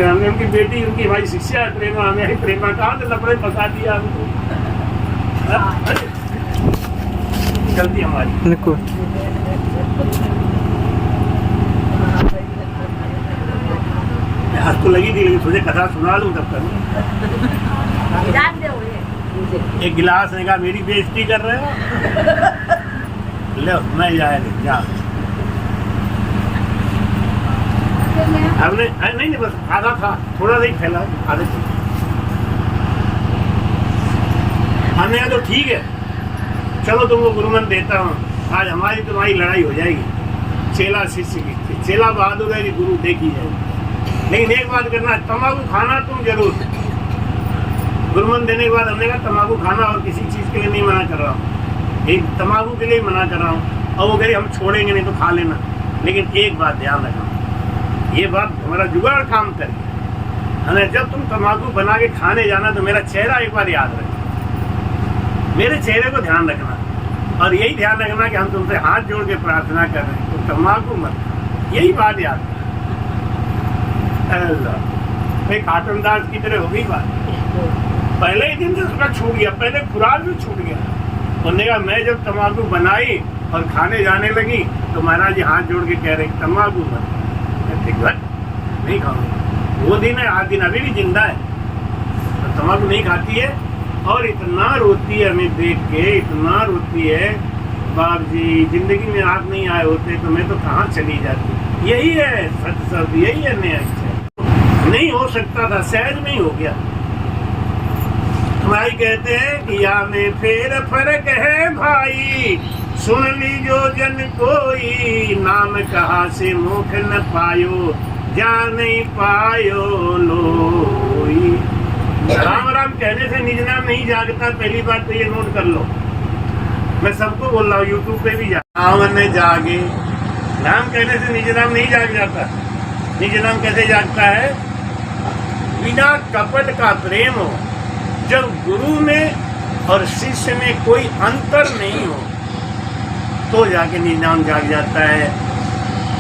हमने उनकी बेटी, उनकी हमारी शिष्या है प्रेमा, हमें प्रेमा कहाँ से लपड़े फंसा दिया हमको। गलती हमारी। आज तो लगी थी, लेकिन तुझे कथा सुना लूं तब तक। एक गिलास ने कहा मेरी बेइज्जती कर रहे हो, लो मैं जा। हमने नहीं बस आधा था, थोड़ा नहीं फैला, आधे से हमने कहा तो ठीक है, चलो तुमको गुरुमंत्र देता हूँ, आज हमारी तुम्हारी लड़ाई हो जाएगी चेला शिष्य की। चेला बहादुर है कि गुरु देखी जाएगी, लेकिन एक बात करना, तंबाकू खाना तुम जरूर। गुरुमंत्र देने के बाद हमने कहा तंबाकू खाना और किसी चीज़ के लिए नहीं मना कर रहा हूँ, एक तंबाकू के लिए मना कर रहा हूँ। और वो कह रही हम छोड़ेंगे नहीं तो खा लेना, लेकिन एक बात ध्यान रखना, ये बात हमारा जुगाड़ काम करेगी। हमें जब तुम तंबाकू बना के खाने जाना तो मेरा चेहरा एक बार याद रखना, मेरे चेहरे को ध्यान रखना, और यही ध्यान रखना कि हम तुमसे हाथ जोड़ के प्रार्थना कर रहे हैं, तो तंबाकू मत, यही बात याद रखना। खाटमदास की तरह हो गई बात, पहले ही दिन से उसका छूट गया, पहले खुराक भी छूट गया। उन्होंने कहा मैं जब तंबाकू बनाई और खाने जाने लगी तो महाराज जी हाथ जोड़ के कह रहे तंबाकू मत, नहीं खाऊंगा। वो दिन है, आज दिन अभी भी जिंदा है, तो तंबाकू नहीं खाती है और इतना रोती है हमें देख के, इतना रोती है, बाप जी जिंदगी में आप नहीं आए होते तो मैं तो कहाँ चली जाती। यही है सत्य शब्द, यही है न्याय। नहीं हो सकता था, सहज नहीं हो गया। भाई कहते हैं कि या में फेर फर्क है भाई, सुन लीजो जन कोई, नाम कहा से मुख न पायो, जा नहीं पायो लोई। राम राम कहने से निज नाम नहीं जागता, पहली बात तो ये नोट कर लो। मैं सबको बोल रहा हूँ, यूट्यूब पे भी राम ने जागे, नाम कहने से निज नाम नहीं जाग जाता। निज नाम कैसे जागता है? बिना कपट का प्रेम हो, जब गुरु में और शिष्य में कोई अंतर नहीं हो तो जाके निज नाम जाग जाता है।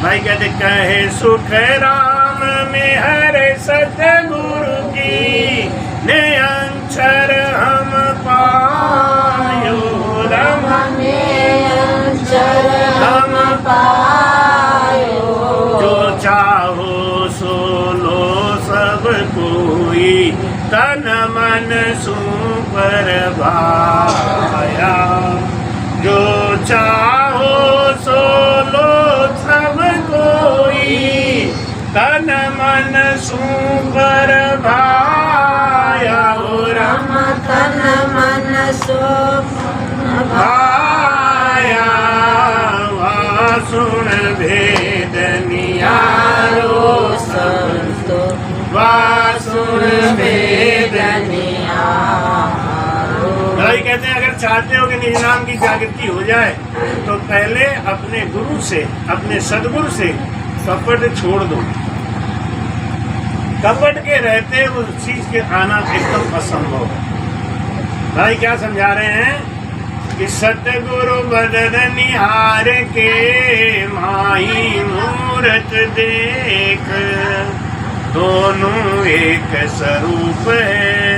भाई कहते कहे सुख राम में हर सतगुरु की, ने अंचर हम पायो, राम में अंचर हम पायो, जो चाहो सो लो सब कोई, तन मन सु पर भाया, जो चाहो सो लो सब कोई, तन मन सु पर भाया, राम तन मन सो भाया, सुन भेद नियारो संतो, सुन भेद भाई कहते हैं अगर चाहते हो कि निज नाम की जागृति हो जाए तो पहले अपने गुरु से, अपने सदगुरु से कपट छोड़ दो। कपट के रहते उस चीज के आना एकदम असंभव है। भाई क्या समझा रहे हैं कि सतगुरु बदन निहार के, माही मूरत देख, दोनों एक स्वरूप है,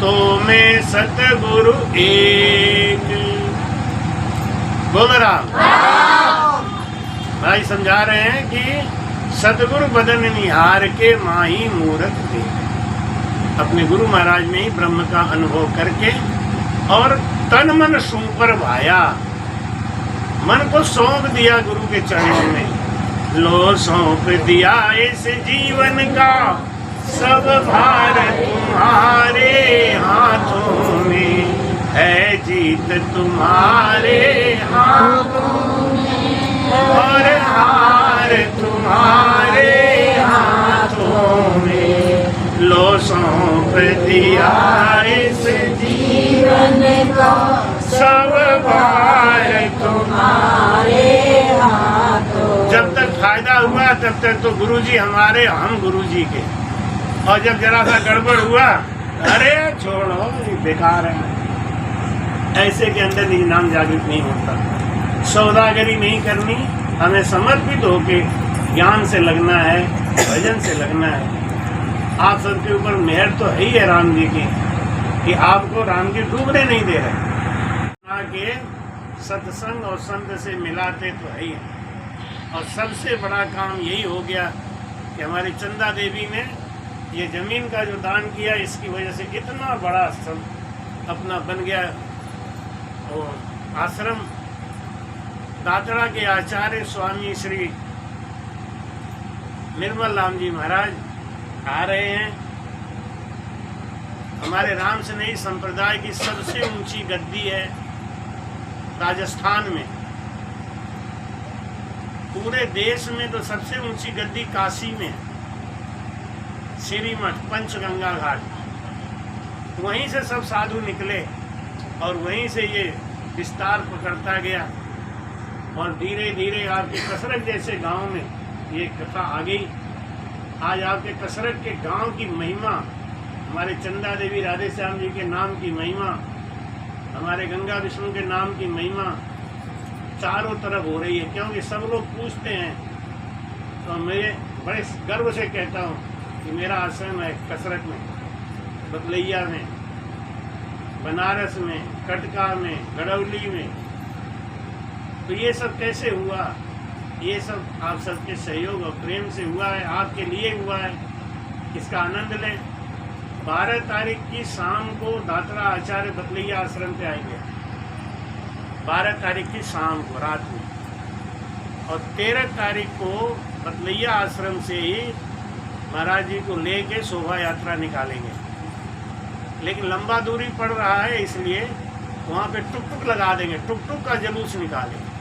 तो में सतगुरु एक। बोल राम। भाई समझा रहे हैं कि सतगुरु बदन निहार के, माही मूरत देख। अपने गुरु महाराज में ही ब्रह्म का अनुभव करके और तन मन सू पर भाया, मन को सौंप दिया गुरु के चरणों में। लो सौंप दिया इस जीवन का सब भार, तुम्हारे हाथों में है जीत, तुम्हारे हाथों में और हार तुम्हारे हाथों में। लो सौंप दिया इस जीवन का सब भार तुम्हारे हाथों। जब तक फायदा हुआ तब तक तो गुरुजी हमारे, हम गुरुजी के। और जब जरा सा गड़बड़ हुआ, अरे छोड़ो ये बेकार है, ऐसे के अंदर निज नाम जागृत नहीं होता। सौदागरी नहीं करनी, हमें समर्पित होके ज्ञान से लगना है, भजन से लगना है। आप सबके ऊपर मेहर तो है ही है राम जी की, कि आपको राम जी डूबने नहीं दे रहे। के सत्संग और संत से मिलाते तो है ही है। और सबसे बड़ा काम यही हो गया कि हमारी चंदा देवी ने ये जमीन का जो दान किया, इसकी वजह से इतना बड़ा सब अपना बन गया। और आश्रम दातरा के आचार्य स्वामी श्री निर्मल राम जी महाराज आ रहे हैं। हमारे राम सनेही संप्रदाय की सबसे ऊंची गद्दी है राजस्थान में। पूरे देश में तो सबसे ऊंची गद्दी काशी में है, श्री मठ पंचगंगा घाट। वहीं से सब साधु निकले और वहीं से ये विस्तार पकड़ता गया। और धीरे धीरे आपके कसरत जैसे गांव में ये कथा आ गई। आज आपके कसरत के गांव की महिमा, हमारे चंदा देवी राधे श्याम जी के नाम की महिमा, हमारे गंगा विष्णु के नाम की महिमा चारों तरफ हो रही है। क्योंकि सब लोग पूछते हैं, तो मैं बड़े गर्व से कहता हूँ कि मेरा आश्रम है कसरत में, बदलैया में, बनारस में, कटका में, गड़ौली में। तो ये सब कैसे हुआ? ये सब आप सबके सहयोग और प्रेम से हुआ है, आपके लिए हुआ है। इसका आनंद लें। 12 तारीख की शाम को दात्रा आचार्य बदलैया आश्रम पे आएंगे। 12 तारीख की शाम को रात में, और 13 तारीख को बदलैया आश्रम से ही महाराज जी को लेके शोभा यात्रा निकालेंगे। लेकिन लंबा दूरी पड़ रहा है, इसलिए वहाँ पे टुक टुक लगा देंगे, टुक टुक का जुलूस निकालेंगे।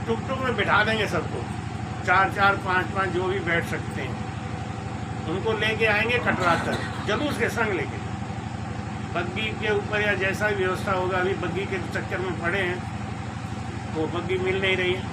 टुक टुक में बिठा देंगे सबको, 4-4, 5-5 जो भी बैठ सकते हैं, उनको लेके आएंगे कटरा तक जुलूस के संग लेके। बग्गी के ऊपर या जैसा भी व्यवस्था होगा, अभी बग्गी के चक्कर में पड़े हैं, वो बग्गी मिल नहीं रही है।